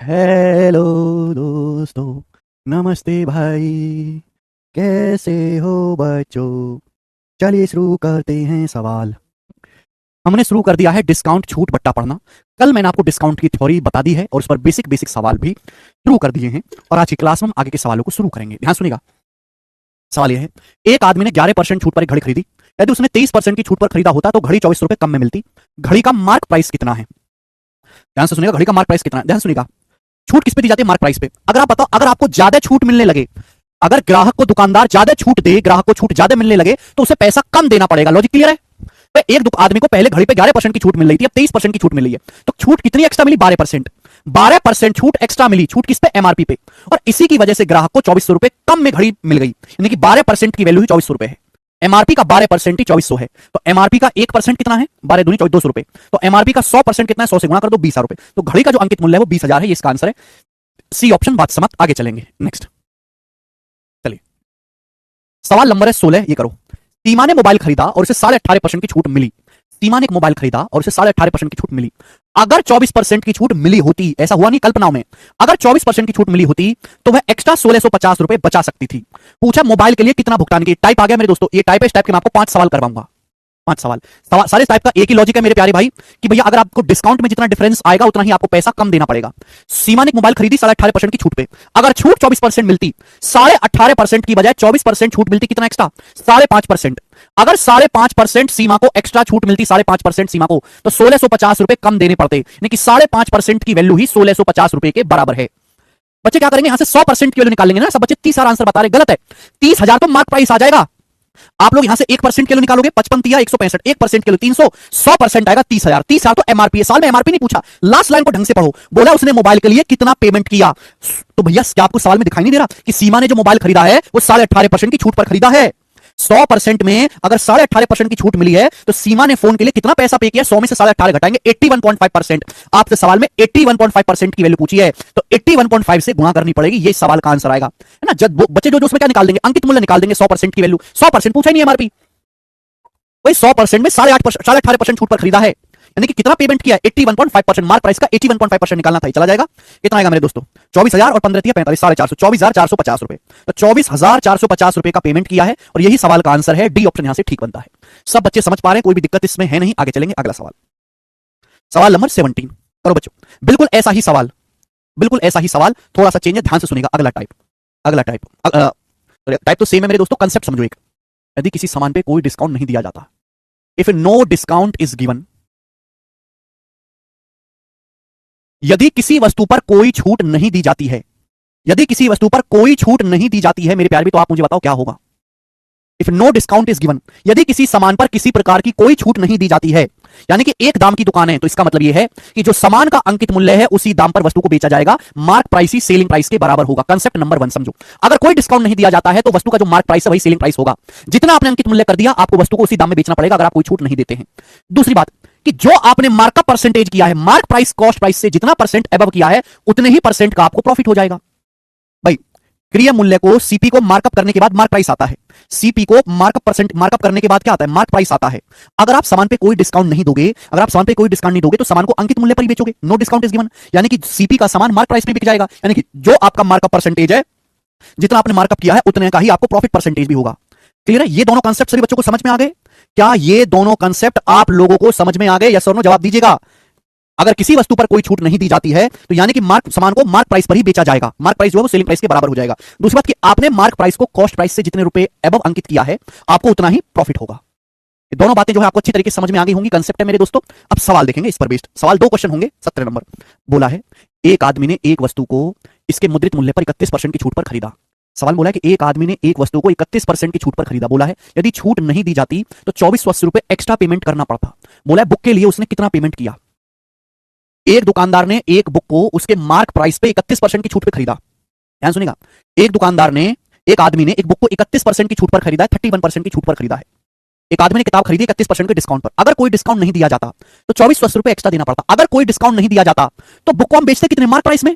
Hello दोस्तों, नमस्ते भाई। कैसे हो बच्चों? चलिए शुरू करते हैं सवाल। हमने शुरू कर दिया है डिस्काउंट छूट बट्टा पढ़ना। कल मैंने आपको डिस्काउंट की थ्योरी बता दी है और उस पर बेसिक बेसिक सवाल भी शुरू कर दिए हैं और आज की क्लास में हम आगे के सवालों को शुरू करेंगे। ध्यान सुनिएगा। सवाल यह है, एक आदमी ने 11% छूट पर एक घड़ी खरीदी। यदि उसने 23% की छूट पर खरीदा होता तो घड़ी 24 रुपए कम में मिलती। घड़ी का मार्क प्राइस कितना है? ध्यान से सुनिएगा, घड़ी का मार्क प्राइस कितना है, ध्यान सुनिएगा। छूट किस पे दी जाती है? मार्क प्राइस पे। अगर आप बताओ, अगर आपको ज्यादा छूट मिलने लगे, अगर ग्राहक को दुकानदार ज्यादा छूट दे, ग्राहक को छूट ज्यादा मिलने लगे तो उसे पैसा कम देना पड़ेगा। लॉजिक क्लियर है? तो एक आदमी को पहले घड़ी पे 11% की छूट मिल रही थी, अब 23% की छूट मिल रही है, तो छूट कितनी एक्स्ट्रा मिली? 12%। 12% छूट एक्स्ट्रा मिली। छूट किस पे? एमआरपी पे। और इसी की वजह से ग्राहक को 2400 रुपए कम में घड़ी मिल गई, यानी कि 12% की वैल्यू ही 2400 रुपए है। एमआरपी का 12% ही 2400 है, तो एमआरपी का 1% कितना है? 12 दूनी 200 रुपए। तो एमआरपी का 100% कितना है? 100 से गुणा कर दो, 20,000 रुपए। तो घड़ी का जो अंकित मूल्य है वो 20,000 है। ये इसका आंसर है, सी ऑप्शन। बात समाप्त, आगे चलेंगे। नेक्स्ट चलिए, सवाल नंबर है 16। ये करो। सीमा ने मोबाइल खरीदा और उसे 18.5% की छूट मिली। सीमा ने एक मोबाइल खरीदा और उसे 18.5% की छूट मिली। अगर 24% की छूट मिली होती, ऐसा हुआ नहीं कल्पनाओं में, अगर 24% की छूट मिली होती तो वह एक्स्ट्रा 1650 रुपए बचा सकती थी। पूछा मोबाइल के लिए कितना भुगतान की। टाइप आ गया मेरे दोस्तों, ये टाइप है। इस टाइप के मैं आपको 5 सवाल करवाऊंगा। 5 सवाल। सारे टाइप का एक ही लॉजिक है मेरे प्यारे भाई, कि भैया अगर आपको डिस्काउंट में जितना डिफरेंस आएगा उतना ही आपको पैसा कम देना पड़ेगा। सीमा ने एक मोबाइल खरीदी 18.5% की छूट पे। अगर छूट 24% मिलती, 18.5% की बजाय 24% छूट मिलती, कितना एक्स्ट्रा? 5.5%। अगर 5.5% सीमा को एक्स्ट्रा छूट मिलती, 5.5% सीमा को, तो 1650 रुपए कम देने पड़ते, यानी कि 5.5% की वैल्यू ही 1650 रुपए के बराबर है। बच्चे क्या करेंगे? यहां से 100% की वैल्यू निकालेंगे ना। सब बच्चे 30,000 आंसर बता रहे, गलत है। 30,000 तो मार्क प्राइस आ जाएगा। आप लोग यहां से 1% के लिए निकालोगे, 55 तिया 165, 1% के लिए 300, 100% आएगा 30,000। 30,000 तो एमआरपी है। साल में एमआरपी नहीं पूछा, लास्ट लाइन को ढंग से पढ़ो। बोला उसने मोबाइल के लिए कितना पेमेंट किया। तो भैया क्या आपको सवाल में दिखाई नहीं दे रहा कि सीमा ने जो मोबाइल खरीदा है वो 18.5% की छूट पर खरीदा है। 100% में अगर 18.5% की छूट मिली है तो सीमा ने फोन के लिए कितना पैसा पे किया? 100 में से 18.5 घटाएंगे, 81.5%। आपसे सवाल में 81.5% की वैल्यू पूछी है, तो 81.5 से गुणा करनी पड़ेगी। ये सवाल का आंसर आएगा, है ना। जब बच्चे जो उसमें क्या निकाल देंगे? अंकित मूल्य निकाल देंगे। 100% की वैल्यू, 100% पूछा ही नहीं एमआरपी। वही 100% में 18.5% छूट पर खरीदा है, यानी कि कितना पेमेंट किया? 81.5%। मार्क प्राइस का 81.5% निकालना था। चला जाएगा। कितना आएगा मेरे दोस्तों? 24,000 और 15 45, 450, 24,450 रुपए। तो 24,450 रुपए का पेमेंट किया है और यही सवाल का आंसर है। डी ऑप्शन यहां से ठीक बनता है। सब बच्चे समझ पा रहे हैं? कोई भी दिक्कत इसमें है नहीं? आगे चलेंगे। अगला सवाल, सवाल नंबर 17 करो बच्चों। बिल्कुल ऐसा ही सवाल, बिल्कुल ऐसा ही सवाल, थोड़ा सा चेंज है, ध्यान से सुनेगा। अगला टाइप, अगला टाइप, टाइप तो सेम है मेरे दोस्तों, कंसेप्ट समझो एक। यदि किसी सामान पे कोई डिस्काउंट नहीं दिया जाता, if no discount is given, यदि किसी वस्तु पर कोई छूट नहीं दी जाती है, यदि किसी वस्तु पर कोई छूट नहीं दी जाती है मेरे प्यारे भी, तो आप मुझे बताओ क्या होगा? If no discount is given, यदि किसी सामान पर किसी प्रकार की कोई छूट नहीं दी जाती है, यानी कि एक दाम की दुकान है, तो इसका मतलब यह है कि जो सामान का अंकित मूल्य है उसी दाम पर वस्तु को बेचा जाएगा। मार्क प्राइस ही सेलिंग प्राइस के बराबर होगा। कंसेप्ट नंबर 1 समझो। अगर कोई डिस्काउंट नहीं दिया जाता है तो वस्तु का जो मार्क प्राइस है वही सेलिंग प्राइस होगा। जितना आपने अंकित मूल्य कर दिया, आपको वस्तु को उसी दाम में बेचना पड़ेगा अगर आप कोई छूट नहीं देते हैं। दूसरी बात कि जो आपने मार्कअप परसेंटेज किया है, मार्क प्राइस कॉस्ट प्राइस से जितना परसेंट एबव किया है, उतने ही परसेंट का आपको प्रॉफिट हो जाएगा। भाई क्रिया मूल्य को, सीपी को मार्कअप करने के बाद मार्क प्राइस आता है। सीपी को मार्कअप करने के बाद क्या आता है? मार्क प्राइस आता है। अगर आप सामान पे कोई डिस्काउंट नहीं दोगे, अगर आप सामान पे कोई डिस्काउंट नहीं दोगे तो सामान को अंकित मूल्य पर ही बेचोगे। नो डिस्काउंट इज गिवन, यानी कि सीपी का सामान मार्क प्राइस पे बिक जाएगा, यानी कि जो आपका मार्कअप परसेंटेज है, जितना आपने मार्कअप किया है उतने का ही आपको प्रॉफिट परसेंटेज भी होगा। क्लियर है? ये दोनों कंसेप्ट सभी बच्चों को समझ में आ गए? क्या ये दोनों कंसेप्ट आप लोगों को समझ में आ गए? यस और नो जवाब दीजिएगा। अगर किसी वस्तु पर कोई छूट नहीं दी जाती है तो यानी कि सामान को मार्क प्राइस पर ही बेचा जाएगा। मार्क प्राइस जो है वो सेलिंग प्राइस के बराबर हो जाएगा। दूसरी बात कि आपने मार्क प्राइस को कॉस्ट प्राइस से जितने रुपए एबव अंकित किया है, आपको उतना ही प्रॉफिट होगा। ये दोनों बातें जो है आपको अच्छी तरीके से समझ में आ गई होंगी। कंसेप्ट है मेरे दोस्तों। अब सवाल देखेंगे इस पर बेस्ड। सवाल 2 क्वेश्चन होंगे। 17 नंबर बोला है, एक आदमी ने एक वस्तु को इसके मुद्रित मूल्य पर 31% की छूट पर खरीदा। सवाल बोला है कि एक आदमी ने एक वस्तु को 31% की छूट पर खरीदा। बोला है यदि छूट नहीं दी जाती तो 2480 रुपए एक्स्ट्रा पेमेंट करना पड़ता। बोला है बुक के लिए उसने कितना पेमेंट किया। एक दुकानदार ने एक बुक को उसके मार्क प्राइस पे 31% की छूट पे खरीदा। ध्यान सुनिएगा। एक दुकानदार ने, एक आदमी ने एक बुक को 31% की छूट पर खरीदा है, 31% की छूट पर खरीदा है। एक आदमी ने किताब खरीदी 31% के डिस्काउंट पर। अगर कोई डिस्काउंट नहीं दिया जाता तो 2480 रुपए एक्स्ट्रा देना पड़ता। अगर कोई डिस्काउंट नहीं दिया जाता तो बुक को हम बेचते कितने? मार्क प्राइस में।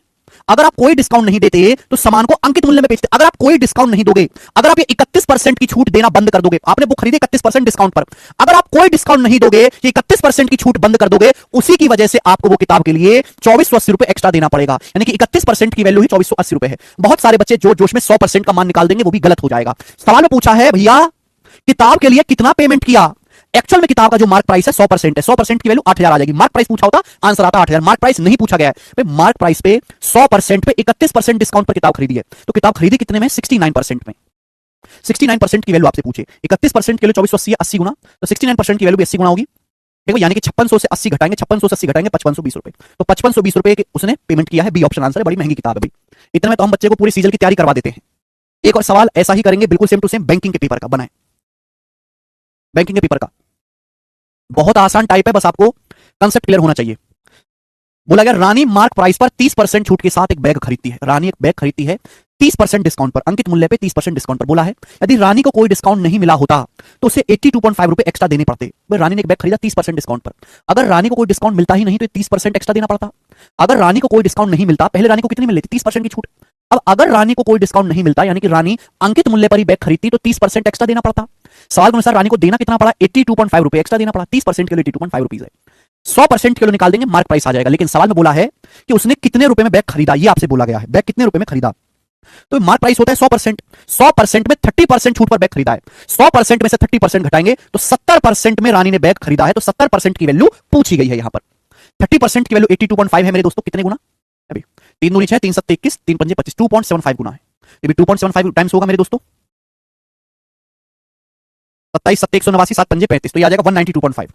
अगर आप कोई डिस्काउंट नहीं देते तो सामान को अंकित मूल्य में बेचते। अगर आप कोई डिस्काउंट नहीं दोगे, अगर आप ये 31% की छूट देना बंद कर दोगे, आपने बुक खरीदी 31% डिस्काउंट पर, अगर आप कोई डिस्काउंट नहीं दोगे, ये 31% की छूट बंद कर दोगे, उसी की वजह से आपको वो किताब के लिए 2480 रुपए एक्स्ट्रा देना पड़ेगा। यानी कि 31% की वैल्यू ही 2480 रुपए है। बहुत सारे बच्चे जो जोश में 100% का मान निकाल देंगे, वो भी गलत हो जाएगा। सवाल में पूछा है भैया किताब के लिए कितना पेमेंट किया। एक्चुअल में किताब का जो मार्क प्राइस है 100% है, 100% की वैल्यू 8000 आ जाएगी। मार्क प्राइस पूछा होता आंसर आता 8000। मार्क प्राइस नहीं पूछा गया है। मार्क प्राइस पे 100% पे 31% डिस्काउंट पर किताब खरीदी है, तो किताब खरीदी कितने में? 69% में। 69% की वैल्यू आपसे पूछे, 31% के लिए 2480 है, 80 गुना, तो 69% की वैल्यू भी 80 गुना होगी। देखो यानी कि 5600 से 80 घटाएंगे, 5600 से 80 घटाएंगे 5520 रुपए, तो 5520 रुपए उसने पेमेंट किया है। बी ऑप्शन आंसर है। बड़ी महंगी किताब है भाई। इतने में तो हम बच्चे को पूरी सीजन की तैयारी करवा देते हैं। एक और सवाल ऐसा ही करेंगे, बिल्कुल सेम टू सेम बैंकिंग के पेपर का बनाए। बैंकिंग के पेपर का बहुत आसान टाइप है, बस आपको कंसेप्ट क्लियर होना चाहिए। बोला गया रानी मार्क प्राइस पर 30% छूट के साथ एक बैग खरीदती है। रानी एक बैग खरीदती है 30% डिस्काउंट पर, अंकित मूल्य पे 30% डिस्काउंट पर। बोला है यदि रानी को कोई डिस्काउंट नहीं मिला होता तो उसे 82.5 रुपए एक्स्ट्रा देने पड़ते। रानी ने एक बैग खरीदा 30% डिस्काउंट पर, अगर रानी को कोई डिस्काउंट मिलता ही नहीं तो 30% एक्स्ट्रा देना पड़ता। अगर रानी को कोई डिस्काउंट नहीं मिलता, पहले रानी को कितनी मिल रही थी? 30% की छूट। अब अगर रानी को कोई डिस्काउंट नहीं मिलता, यानी कि रानी अंकित मूल्य पर ही बैग खरीदती, तो 30% एक्स्ट्रा देना पड़ता। सवाल के अनुसार रानी को देना कितना पड़ा? 82.5 रुपए एक्स्ट्रा देना पड़ा। 30% के लिए 82.5 रुपीज है। 100% के लिए निकाल देंगे, मार्क प्राइस आ जाएगा। लेकिन सवाल में बोला है कि उसने कितने रुपए में बैग खरीदा, ये आपसे बोला गया है। बैग कितने रुपए में खरीदा, तो मार्क प्राइस होता है 100%। 100% में 30% छूट पर बैग खरीदा है। 100% में से 30% घटाएंगे तो 70% में रानी ने बैग खरीदा है, तो 70% की वैल्यू पूछी गई है यहां पर। 30% की वैल्यू 82.5 है मेरे दोस्तों। कितने गुना? अभी 3 दूनी 6, 3 7 21, 3 5 25, 2.75 गुना है। ये भी 2.75 टाइम्स होगा मेरे दोस्तों। 27 7 189, 7 5 35, तो ये आ जाएगा 192.5।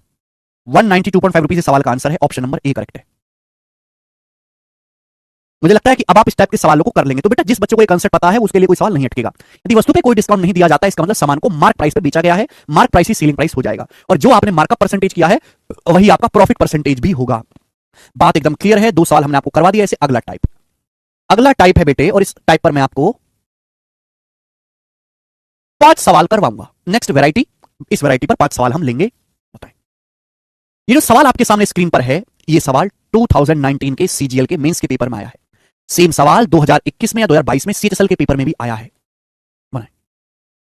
192.5 रुपीज सवाल का आंसर है। ऑप्शन नंबर ए करेक्ट है। मुझे लगता है कि अब आप इस टाइप के सवालों को कर लेंगे। तो बेटा जिस बच्चे को ये कंसेप्ट पता है उसके लिए कोई सवाल नहीं अटकेगा। यदि वस्तु पे कोई डिस्काउंट नहीं दिया जाता, इसका मतलब सामान को मार्क प्राइस पे बेचा गया है, मार्क प्राइस ही सेलिंग प्राइस हो जाएगा, और जो आपने मार्कअप परसेंटेज किया है वही आपका प्रॉफिट परसेंटेज भी होगा। बात एकदम क्लियर है। 2 सवाल हमने आपको करवा दिया। ऐसे अगला टाइप है बेटे, और इस टाइप पर मैं आपको 5 सवाल करवाऊंगा। नेक्स्ट वैरायटी, इस वैरायटी पर 5 सवाल हम लेंगे। बताएं, ये जो सवाल आपके सामने स्क्रीन पर है, ये सवाल 2019 के सीजीएल के मेंस के पेपर में आया है। सेम सवाल 2021 में या 2022 में सीएचएसएल के पेपर में भी आया है। बनाएं,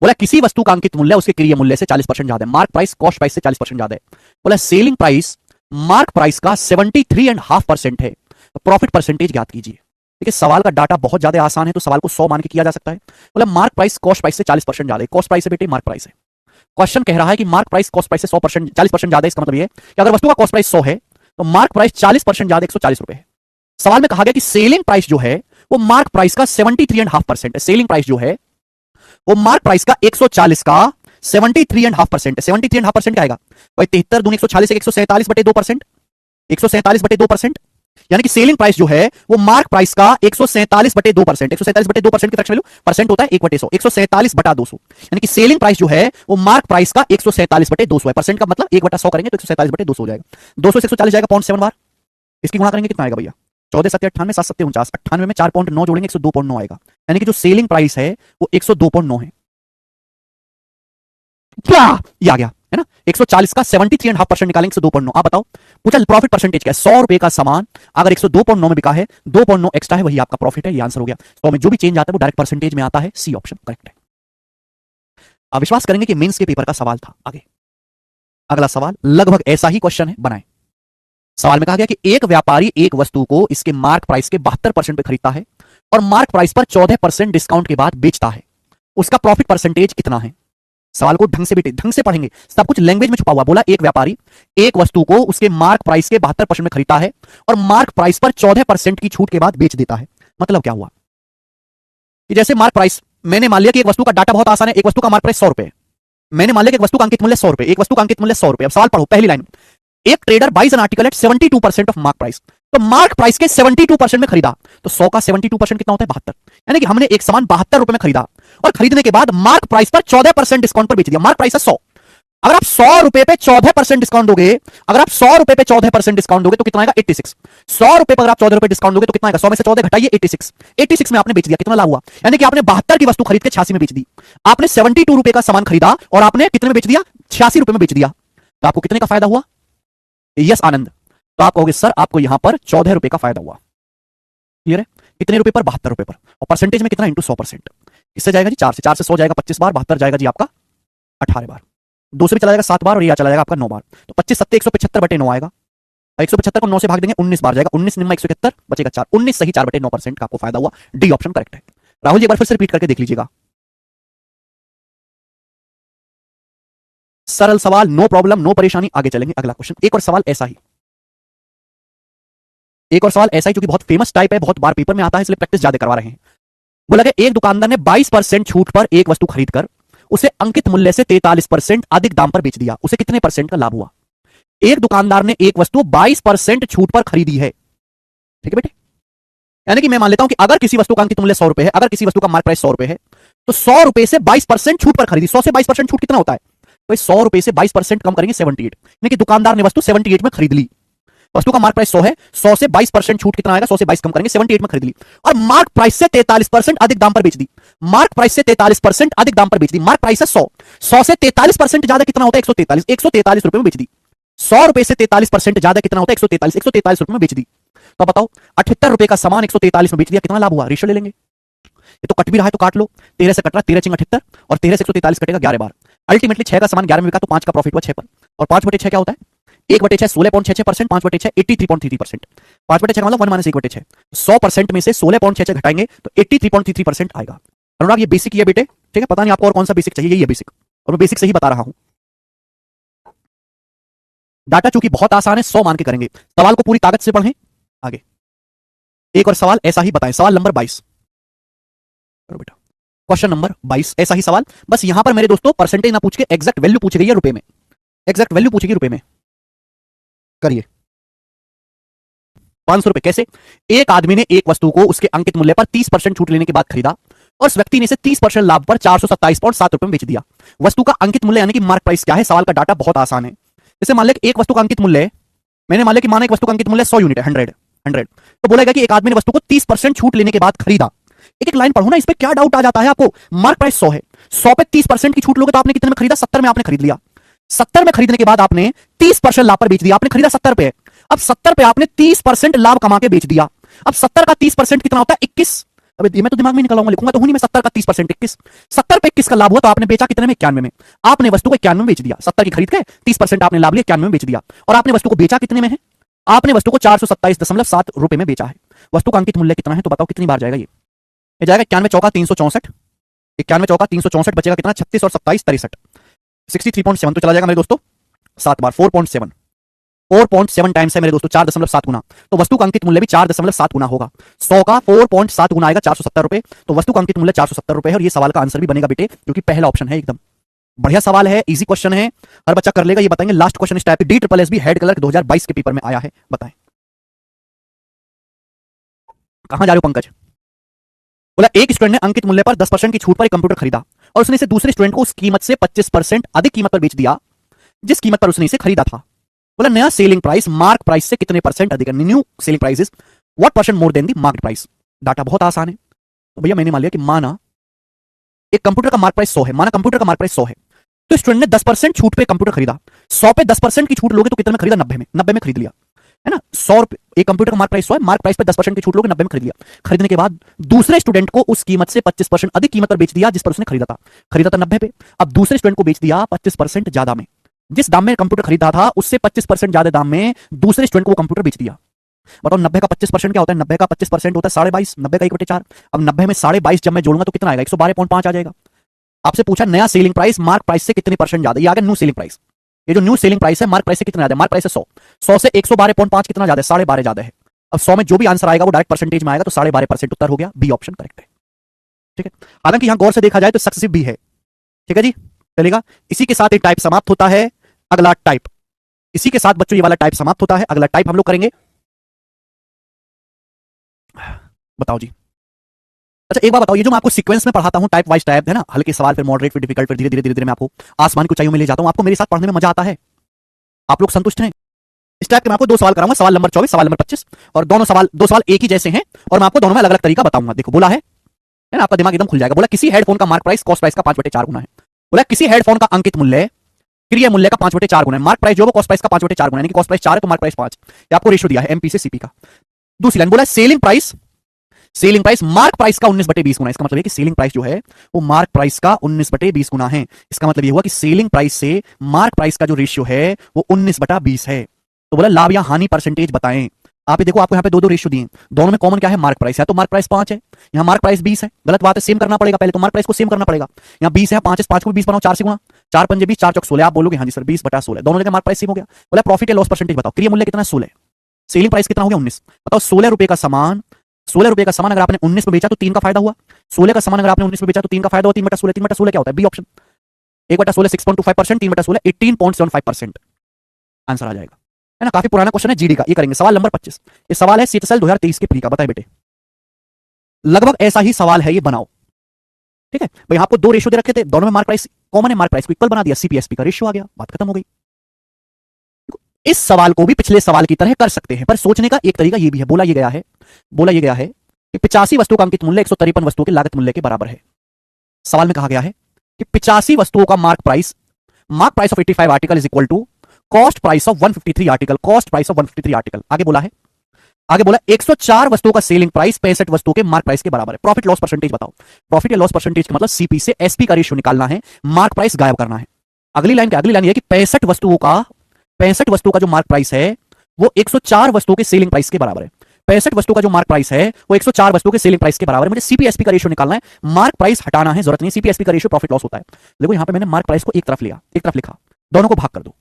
बोला किसी वस्तु का अंकित मूल्य उसके क्रय मूल्य से 40% ज्यादा है। मार्क प्राइस कॉस्ट प्राइस से 40% ज्यादा है। बोला सेलिंग प्राइस मार्क प्राइस का 73.5% है, तो प्रॉफिट परसेंटेज ज्ञात कीजिए। देखिए सवाल का डाटा बहुत ज्यादा आसान है, तो सवाल को 100 मान के किया जा सकता है। बोला मार्क प्राइस कॉस्ट प्राइस से 40% ज्यादा है। कॉस्ट प्राइस से बेटे मार्क प्राइस है। क्वेश्चन कह रहा है कि मार्क प्राइस कॉस्ट प्राइस से 100% 40% ज्यादा है। इसका मतलब ये है कि अगर वस्तु का कॉस्ट प्राइस 100 है तो मार्क प्राइस 40% ज्यादा 140 रुपए है। सवाल में कहा गया कि सेलिंग प्राइस जो है वो मार्क प्राइस का 73.5% है। सेलिंग प्राइस जो है वो मार्क प्राइस का 140 का 73.5% है। 73.5% क्या आएगा भाई? 73 दूनी 140 147 बटे 2%, 147 बटे 2%, यानी कि सेलिंग प्राइस जो है वो मार्क प्राइस का 147 बटे 2%। 147 बटे 2% की फ्रैक्शन वैल्यू परसेंट होता है 1 बटे 100, 147 बटा 200, यानी कि सेलिंग प्राइस जो है वो मार्क प्राइस का 147 बटे 200 है। परसेंट का मतलब 1 बटा 100 करेंगे तो 147 बटे 200 हो जाएगा। 200 से 140 जाएगा 0.7 बार। इसकी गुणा करेंगे कितना आएगा भैया? 14 7 98, 7 7 49, 98 में 4.9 जोड़ेंगे 102.9 आएगा। यानी कि जो सेलिंग प्राइस है वो 102.9 है। क्या ये आ गया है ना? 140 का 73.5% निकालेंगे 102.9। आप बताओ पूछा प्रॉफिट परसेंटेज क्या है? 100 रुपए का सामान अगर 102.9 में बिका है, 2.9 एक्स्ट्रा है, वही आपका प्रॉफिट है। ये आंसर हो गया। तो में जो भी चेंज आता है वो डायरेक्ट परसेंटेज में आता है। सी ऑप्शन करेक्ट है। आप विश्वास करेंगे कि मेंस के पेपर का सवाल था। आगे अगला सवाल लगभग ऐसा ही क्वेश्चन है। बनाए सवाल में कहा गया कि एक व्यापारी एक वस्तु को इसके मार्क प्राइस के 72% पे खरीदता है और मार्क प्राइस पर 14% डिस्काउंट के बाद बेचता है। उसका प्रॉफिट परसेंटेज कितना है? सवाल को ढंग से बेटे ढंग से पढ़ेंगे, सब कुछ लैंग्वेज में छुपा हुआ। बोला एक व्यापारी एक वस्तु को उसके मार्क प्राइस के 72% में खरीदता है और मार्क प्राइस पर 14% की छूट के बाद बेच देता है। मतलब क्या हुआ कि जैसे मार्क प्राइस, मैंने मान लिया कि एक वस्तु का डाटा बहुत आसान है। एक वस्तु का मार्क प्राइस 100 रुपए, मैंने मान लिया कि एक वस्तु का अंकित मूल्य 100 रुपए, एक वस्तु का अंकित मूल्य 100 रुपए। अब सवाल पढ़ो, पहली लाइन, एक trader buys an article at 72% of mark price. तो मार्क प्राइस के 72% में खरीदा, तो 100 का 72% कितना होता है? 72। यानी कि हमने एक सामान 72 रुपए में खरीदा और खरीदने के बाद मार्क प्राइस पर 14% डिस्काउंट पर बेच दिया। मार्क प्राइस है 100। अगर आप 100 रुपए पे 14% डिस्काउंट दोगे, अगर आप 100 रुपए पे 14% डिस्काउंट दोगे तो कितना आएगा? 86। 100 रुपए पर अगर आप 14 रुपए डिस्काउंट दोगे तो कितना आएगा? 100 में से 14 घटाइए 86। 86 में आपने बेच दिया। कितना लाभ हुआ? यानी कि आपने 72 की वस्तु खरीद के 86 में बेच दी। आपने 72 रुपए का सामान खरीदा और आपने कितने में बेच दिया? 86 रुपए में बेच दिया। तो आपको कितने का फायदा हुआ? यस आनंद। तो आप कहोगे सर आपको यहां पर 14 रुपए का फायदा हुआ। क्लियर है? कितने रुपए पर? 72 रुपए पर। और परसेंटेज में कितना? इंटू 100%। इससे जाएगा जी 4 से 100 जाएगा 25 बार, 72 जाएगा जी आपका 18 बार, 2 से भी चला जाएगा 7 बार और ये चला जाएगा आपका 9 बार। तो 25 सत्ते 175/9 आएगा। 175 को 9 से भाग देंगे 19 बार जाएगा, 19 निम्मा 171 बचेगा 4, 19 सही 4/9% का आपको फायदा हुआ। डी ऑप्शन करेक्ट है। राहुल जी एक बार फिर से रिपीट करके देख लीजिएगा। सरल सवाल, नो प्रॉब्लम, नो परेशानी, आगे चलेंगे। अगला क्वेश्चन, एक और सवाल ऐसा ही, जो कि बहुत फेमस टाइप है, बहुत बार पेपर में आता है, इसलिए प्रैक्टिस ज्यादा करवा रहे हैं। बोला कि एक दुकानदार ने 22% छूट पर एक वस्तु खरीदकर उसे अंकित मूल्य से 43% अधिक दाम पर बेच दिया, उसे कितने परसेंट का लाभ हुआ? एक दुकानदार ने एक वस्तु 22% छूट पर खरीदी है, ठीक है बेटे। यानी कि मैं मान लेता हूं कि अगर किसी वस्तु का अंकित मूल्य 100 रुपए है, अगर किसी वस्तु का मार्क प्राइस 100 रुपए है, तो 100 रुपए से 22% छूट पर खरीदी। 100 से 22% छूट कितना होता है? तो 100 रुपए से 22% कम करेंगे 78, यानी कि दुकानदार ने वस्तु 78 में खरीद ली। वस्तु का मार्क प्राइस 100 है, 100 से 22% छूट कितना आएगा? 100 से 22 कम करेंगे 78 में खरीद ली, और मार्क प्राइस से 43% अधिक दाम पर बेच दी। मार्क प्राइस से 43% अधिक दाम पर बेच दी। मार्क प्राइस है 100, 100 से 43% ज्यादा कितना होता है? 143, 143 रुपए में बेच दी। 100 रुपए से 43% ज्यादा कितना होता है? 143, 143 रुपए में बेच दी। तो बताओ 78 रुपए का सामान 143 में बेच दिया, कितना लाभ हुआ? रेशियो ले लेंगे, ये तो कट भी रहा है तो काट लो, 13 से कट रहा, 13 चिंग 78 और 13 से 143 कटेगा 11 बार। अल्टीमेटली 6 का सामान 11 में बिका तो 5 का प्रॉफिट हुआ 6 पर, और 5/6 क्या होता है? 1/6 16.66%, 5/6 83.33%। 5/6 का मतलब 1 - 1/6, 100% में से 16.66 घटाएंगे तो 83.33% आएगा। अनुराग ये बेसिक ही है बेटे, ठीक है, पता नहीं आपको और कौन सा बेसिक चाहिए, यही है बेसिक, और मैं बेसिक से ही बता रहा हूं। डाटा चूंकि बहुत आसान है, 100 मान के करेंगे। सवाल को पूरी ताकत से पढ़ें। आगे एक और सवाल ऐसा ही बताएं, सवाल नंबर 22 बेटा, क्वेश्चन नंबर 22 ऐसा ही सवाल, बस यहां पर मेरे दोस्तों परसेंटेज ना पूछ के एग्जैक्ट वैल्यू पूछ गई है रुपए में, एग्जैक्ट वैल्यू पूछेगी रुपए में। करिए 500 रुपए कैसे? एक आदमी ने एक वस्तु को उसके अंकित मूल्य पर 30% छूट लेने के बाद खरीदा, और उस व्यक्ति ने इसे 30% लाभ पर 427.7 रुपए में बेच दिया। वस्तु का अंकित मूल्य यानी कि मार्क प्राइस क्या है? सवाल का डाटा बहुत आसान है। जैसे मान लिया एक वस्तु का अंकित मूल्य, मैंने मान लिया कि माना एक वस्तु का अंकित मूल्य 100 यूनिट है, 100, तो बोलेगा कि एक आदमी ने वस्तु को 30% छूट लेने के बाद खरीदा। एक एक लाइन पढ़ो ना, इस पे क्या डाउट आ जाता है आपको? मार्क प्राइस 100 है, 100 पे 30% की छूट लोगे तो आपने कितने में खरीदा? 70 में आपने खरीद लिया। 70 में खरीदने के बाद आपने 30% लाभ पर बेच दिया। आपने खरीदा 70 पे, अब 70 पे आपने 30% लाभ कमा के बेच दिया। अब 70 का 30% कितना होता है? 21। अब मैं तो दिमाग में निकलाऊंगा, लिखूंगा तो हूं नहीं मैं। 70 का 30% 21, 70 पे 21 का लाभ हुआ तो आपने बेचा कितने में? 91 में। आपने वस्तु को 91 में बेच दिया। 70 की खरीद के 30% आपने लाभ लिया, 91 में बेच दिया, और आपने वस्तु को बेचा कितने में है? आपने वस्तु को 427.7 रुपए में बेचा है। वस्तु का अंकित मूल्य कितना है? तो बताओ कितनी बार जाएगा ये जाएगा 91 चौका 364, 91 चौका 364 बचेगा कितना? 36 और 27 63, 63.7 तो चला जाएगा मेरे दोस्तों 7 बार, 4.7, 4.7 टाइम्स है मेरे दोस्तों 4.7 गुना, तो वस्तु का अंकित मूल्य भी 4.7 गुना होगा। 100 का 4.7 गुना आएगा 470 रुपए, तो वस्तु का अंकित मूल्य 470 रुपए है, और ये सवाल का आंसर भी बनेगा बेटे, क्योंकि पहला ऑप्शन है। एकदम बढ़िया सवाल है, इजी क्वेश्चन है, हर बच्चा कर लेगा। ये बताएंगे लास्ट क्वेश्चन इस टाइप की, DSSS हेड कलर 2022 के पेपर में आया है, बताएं कहां जा रहे हो पंकज? बोला एक स्टूडेंट ने अंकित मूल्य पर 10% की छूट पर एक कंप्यूटर खरीदा, और उसने इसे दूसरे स्टूडेंट को उस कीमत से 25% अधिक कीमत पर बेच दिया जिस कीमत पर उसने इसे खरीदा था। बोला नया सेलिंग प्राइस मार्क प्राइस से कितने परसेंट अधिक है? New selling price is what percent more than the market price. Data बहुत आसान है। तो भैया मैंने मान लिया कि माना एक कंप्यूटर का मार्क प्राइस 100 है, माना कंप्यूटर का मार्क प्राइस 100 है, तो स्टूडेंट ने 10% छूट पे कंप्यूटर खरीदा। 100 पे 10% की छूट लोगे तो कितने में खरीदा? 90 में, 90 में खरीद लिया, है ना। 100 रुपए एक कंप्यूटर का मार्क प्राइस 100 है, मार्क प्राइस पे 10% की छूट लोगे 90 में खरीद लिया। खरीदने के बाद दूसरे स्टूडेंट को उस कीमत से 25% अधिक कीमत पर बेच दिया जिस पर उसने खरीदा था 90 पे। अब दूसरे स्टूडेंट को बेच दिया 25% ज्यादा में, जिस दाम में कंप्यूटर खरीदा था उससे 25% ज्यादा दाम में दूसरे स्टूडेंट को वो कंप्यूटर बेच दिया। बताओ 90 का 25% क्या होता है? 90 का 25% होता है 22.5, 90 का 1/4। अब 90 में 22.5 जब मैं जोड़ूंगा तो कितना आएगा? 112.5 आ जाएगा। आपसे पूछा नया सेलिंग प्राइस मार्क प्राइस से कितने परसेंट ज्यादा, ये आ गया न्यू सेलिंग प्राइस। ये जो न्यू सेलिंग प्राइस है मार्क प्राइस से कितना ज्यादा है? मार्क प्राइस है 100, 100 से 112.5 कितना ज्यादा है? 12.5 ज्यादा है। अब 100 में जो भी आंसर आएगा वो डायरेक्ट परसेंटेज में आएगा, तो 12.5% उत्तर हो गया, बी ऑप्शन करेक्ट है। ठीक है, हालांकि यहां गौर से देखा जाए तो सक्सेसिव भी है। ठीक है जी, चलेगा। इसी के साथ एक टाइप समाप्त होता है, अगला टाइप, इसी के साथ बच्चों ये वाला टाइप समाप्त होता है, अगला टाइप हम लोग करेंगे। बताओ जी, अच्छा एक बार बताओ, ये जो मैं आपको सीक्वेंस में पढ़ाता हूं टाइप वाइज टाइप, है ना, हल्के सवाल फिर मॉडरेट फिर डिफिकल्ट फिर धीरे धीरे धीरे धीरे मैं आपको आसमान की ऊंचाइयों में ले जाता हूं, आपको मेरे साथ पढ़ने में मजा आता है? आप लोग संतुष्ट हैं? इस टाइप के मैं आपको 2 सवाल कराऊंगा, सवाल नंबर 24 सवाल नंबर 25, और दोनों सवाल 2 सवाल एक ही जैसे हैं, और मैं आपको दोनों में अलग अलग तरीका बताऊंगा। देखो बोला है ना, आपका दिमाग एकदम खुल जाएगा। बोला किसी हेडफोन का मार्क प्राइस कॉस्ट प्राइस का 5/4 गुना है। बोला किसी हेडफोन का अंकित मूल्य क्रिय मूल्य का 5/4 गुना है। मार्क प्राइस जो कॉस्ट प्राइस का 5/4 गुना है, यानी कि कॉस्ट प्राइस 4 है तो मार्क प्राइस 5। ये आपको रेशियो दिया है एमपी से सीपी का। दूसरी लाइन बोला selling price selling price mark price का 19/20 गुना। इसका मतलब है कि सेलिंग प्राइस जो है वो मार्क प्राइस का 19/20 गुना है। इसका मतलब ये हुआ कि सेलिंग प्राइस से मार्क प्राइस का जो रेशियो है वो 19/20 है। तो बोला लाभ या हानि परसेंटेज बताएं। आप ये देखो, आपको यहाँ पे दो रेशियो दिए, दोनों में कॉमन क्या है? मार्क प्राइस है। तो मार्क प्राइस 5 है, यहाँ मार्क प्राइस 20 है। गलत बात है, सेम करना पड़ेगा। पहले तो मार्क प्राइस को सेम करना पड़ेगा। यहाँ 20 है, 5 है, 5 को 20 बनाओ, 4 से गुणा, 4 पंजे 20, 4 चौक 16। आप बोलोगे हाँ जी सर 20/16, दोनों जगह मार्क प्राइस सेम हो गया। बोला प्रॉफिट या लॉस परसेंटेज बताओ। क्रिय मूल्य कितना है? 16। सेलिंग प्राइस कितना हो गया? 19। बताओ 16 रुपए का सामान, 16 रुपए का सामान अगर आपने 19 में बेचा तो 3 का फायदा हुआ। 16 का सामान अगर आपने 19 में बेचा तो 3 का फायदा हुआ। 3/16, 3/16 क्या होता है? B option. 1/16 6.25%, 3/16 18.75%। आंसर आ जाएगा, है ना। काफी पुराना क्वेश्चन है जीडी का। ये करेंगे सवाल नंबर 25। ये सवाल है सीएचएसएल 2023 के प्री का। बताए बेटे, लगभग ऐसा ही सवाल है, ये बनाओ। ठीक है भाई, आपको दो रेशियो दे रखे थे, दोनों में मार्क प्राइस कॉमन है, मार्क प्राइस को इक्वल बना दिया, सीपीएसपी का रेशियो आ गया, बात खत्म हो गई। इस सवाल को भी पिछले सवाल की तरह कर सकते हैं, पर सोचने का एक तरीका ये भी है। बोला ये गया है कि 85 वस्तुओं का अंकित मूल्य 153 वस्तुओं के लागत मूल्य के बराबर है। सवाल में कहा गया है कि 85 वस्तुओं का mark price of 85 article is equal to cost price of 153 article. Cost price of 153 article. आगे बोला 104 वस्तुओं का सेलिंग प्राइस 65 वस्तुओं के मार्क प्राइस के बराबर है। प्रॉफिट लॉस परसेंटेज बताओ। प्रॉफिट या लॉस परसेंटेज का मतलब सीपी से एसपी का रेशियो निकालना है, मार्क प्राइस गायब करना है। अगली लाइन ये है कि 65 वस्तुओं का जो मार्क प्राइस है वो 104 वस्तुओं के सेलिंग प्राइस के बराबर है। 65 वस्तुओं का जो मार्क प्राइस है वो 104 वस्तुओं के सेलिंग प्राइस के बराबर है। मुझे सीपीएसपी का रेशियो निकालना है, मार्क प्राइस हटाना है, जरूरत नहीं। सीपीएसपी का रेशियो प्रॉफिट लॉस होता है। देखो यहां पे मैंने मार्क प्राइस को एक तरफ लिखा, दोनों को भाग कर दो,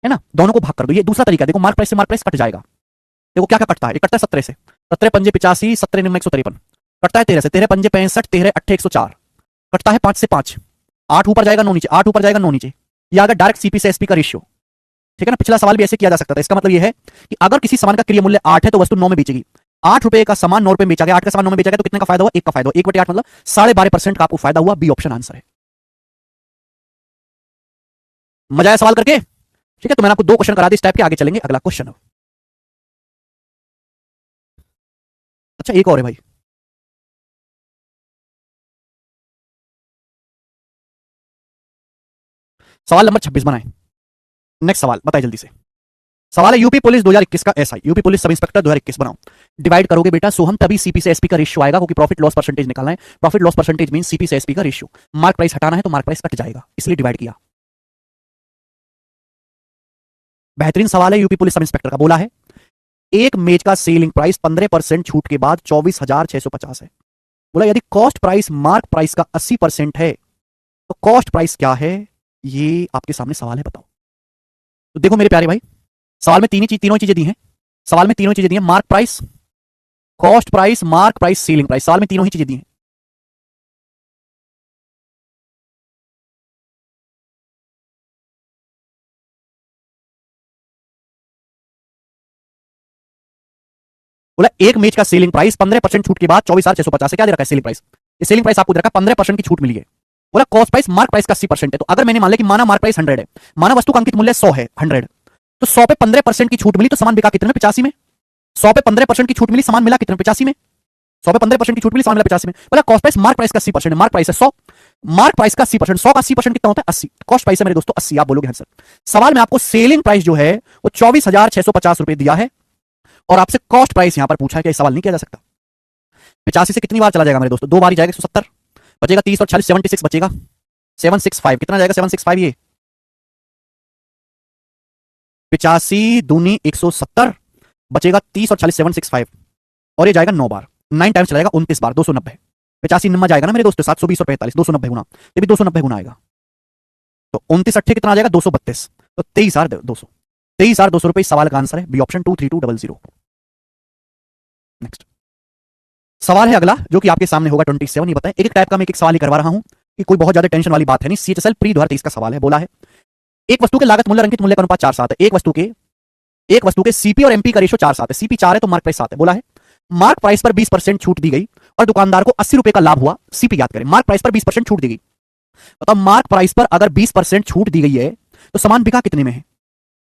है ना, दोनों को भाग कर दो। ये दूसरा तरीका है। देखो मार्क प्राइस से मार्क प्राइस कट जाएगा। देखो क्या क्या कटता है, कटता है 17 से, 17 पंजे 85, 17 निम्न 153, कटता है 13 से, 13 पंजे 65, 13 अट्ठे 104, कटता है 5 से 5, 8 ऊपर जाएगा 9 नीचे, 8 ऊपर जाएगा 9 नीचे। ये आगे डायरेक्ट सीपी से एसपी का रेशियो। ठीक है ना, पिछला सवाल भी ऐसे किया जा सकता था। इसका मतलब ये है कि अगर किसी सामान का क्रिय मूल्य 8 है तो वस्तु 9 में बेचेगी। 8 रुपए का सामान 9 रुपए में बेचा गया, 8 का सामान 9 में बेचा गया, तो कितने का फायदा हुआ? 1 का फायदा हुआ। 1/8 मतलब 12.5% का आपको फायदा हुआ। बी ऑप्शन आंसर है। मजा आया सवाल करके? ठीक है, तो मैंने आपको 2 क्वेश्चन करा दिए इस टाइप के। आगे चलेंगे, अगला क्वेश्चन। अच्छा एक और है भाई, सवाल नंबर 26 बनाए। नेक्स्ट सवाल बताइए जल्दी से। सवाल है यूपी पुलिस 2021 का SI, UP police sub inspector 2021 बनाओ। डिवाइड करोगे बेटा सोहम, तभी सीपी से एसपी का रेशियो आएगा, क्योंकि प्रॉफिट लॉस परसेंटेज निकालना है। Profit loss percentage mean CP से एसपी का रेशियो। मार्क प्राइस हटाना है तो मार्क प्राइस कट जाएगा, इसलिए डिवाइड किया। बेहतरीन सवाल है यूपी पुलिस सब इंस्पेक्टर का। बोला है एक मेज का सेलिंग प्राइस 15% छूट के बाद 24,650 है। बोला यदि कॉस्ट प्राइस मार्क प्राइस का 80% है तो कॉस्ट प्राइस क्या है? ये आपके सामने सवाल है, बताओ। तो देखो मेरे प्यारे भाई, सवाल में तीनों चीजें दी हैं। सवाल में तीनों चीजें दी हैं, mark price, cost price, mark price, selling price. सवाल में तीनों ही चीजें दी हैं। बोला एक मेज का सेलिंग प्राइस 15% छूट के बाद 24,650 है। क्या दे रखा है? Selling price. ये सेलिंग प्राइस आपको दे रखा है 15% की छूट मिली है। बोला कॉस्ट प्राइस मार्क प्राइस का 80% है। तो अगर मैंने मान लिया कि माना मार्क प्राइस 100 है, माना वस्तु का अंकित मूल्य 100 है, 100, तो 100 पे 15% की छूट मिली तो सामान बिका कितने में? 85 में। 100 पे 15% की छूट मिली, सामान मिला कितने में? 85 में। 100 पे 15% की छूट मिली, सामान मिला 85 में। बोला कॉस्ट प्राइस मार्क प्राइस का 80% है, मार्क प्राइस है 100, मार्क प्राइस का 80%, 100 का 80% कितना होता है? 80। कॉस्ट प्राइस है मेरे दोस्तों 80। आप बोलोगे आंसर। सवाल में आपको सेलिंग प्राइस जो है वो 24,650 रुपए दिया है और आपसे कॉस्ट प्राइस यहां पर पूछा है। क्या सवाल नहीं किया जा सकता? 85 से कितनी बार चला जाएगा मेरे दोस्तों? 2 बार ही जाएगा। 170 बचेगा, 30 और 40 76 बचेगा, 765 कितना जाएगा? 765 ये 85 दूनी 170 बचेगा, 30 और 40 765 और ये जाएगा 9 बार, 9 टाइम्स चलाएगा, 29 बार, 290। 85 नंबर जाएगा ना मेरे दोस्तों, 720 और 45, 290 गुना, ये भी 290 गुना आएगा। तो 29 अट्ठे कितना आ जाएगा? 232। तो 23,200 रुपए इस सवाल का आंसर है। B option 23200। नेक्स्ट सवाल है अगला, जो कि आपके सामने होगा 27। ये बताएं, एक एक टाइप का मैं एक सवाल ही करवा रहा हूं कि कोई बहुत ज्यादा टेंशन वाली बात है नहीं। सीएचएसएल प्री 2023 का सवाल है। बोला है एक वस्तु के लागत मूल्य अंकित मूल्य का अनुपात 4:7 है। एक वस्तु के सीपी और एमपी का रेशियो 4:7 है। सीपी 4 है तो मार्क प्राइस 7 है। बोला है मार्क प्राइस पर 20% छूट दी गई और दुकानदार को 80 रुपए का लाभ हुआ। सीपी याद करें, मार्क प्राइस पर 20% छूट दी गई। बताओ मार्क प्राइस पर अगर 20% छूट दी गई है तो सामान बिका कितने में है?